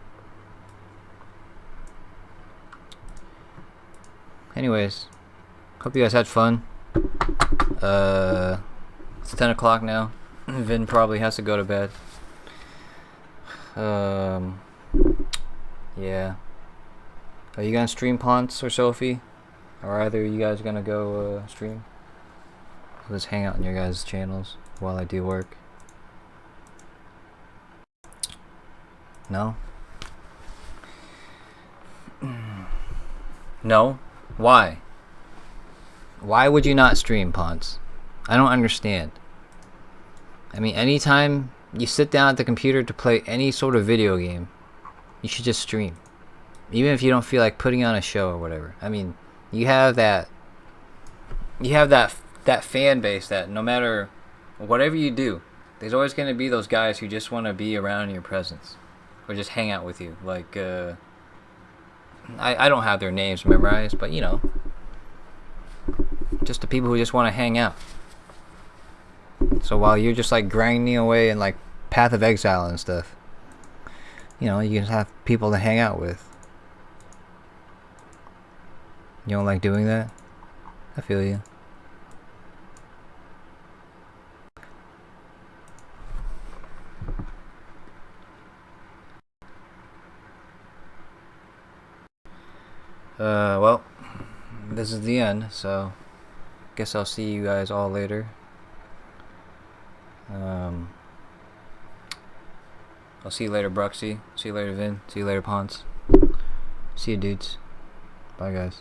Anyways, hope you guys had fun. It's 10 o'clock now. Vin probably has to go to bed. Yeah. Are you gonna stream Ponce or Sophie? Or either you guys gonna go stream? I'll just hang out on your guys' channels while I do work. No? No? Why? Why would you not stream, Ponce? I don't understand. I mean, anytime you sit down at the computer to play any sort of video game, you should just stream. Even if you don't feel like putting on a show or whatever. I mean, you have that fan base that no matter whatever you do, there's always going to be those guys who just want to be around your presence or just hang out with you. Like, I don't have their names memorized, but you know, just the people who just want to hang out. So while you're just like grinding away in like Path of Exile and stuff, you know, you can have people to hang out with. You don't like doing that? I feel you. Well, this is the end, so guess I'll see you guys all later. I'll see you later, Bruxy. See you later, Vin. See you later, Ponce. See you, dudes. Bye, guys.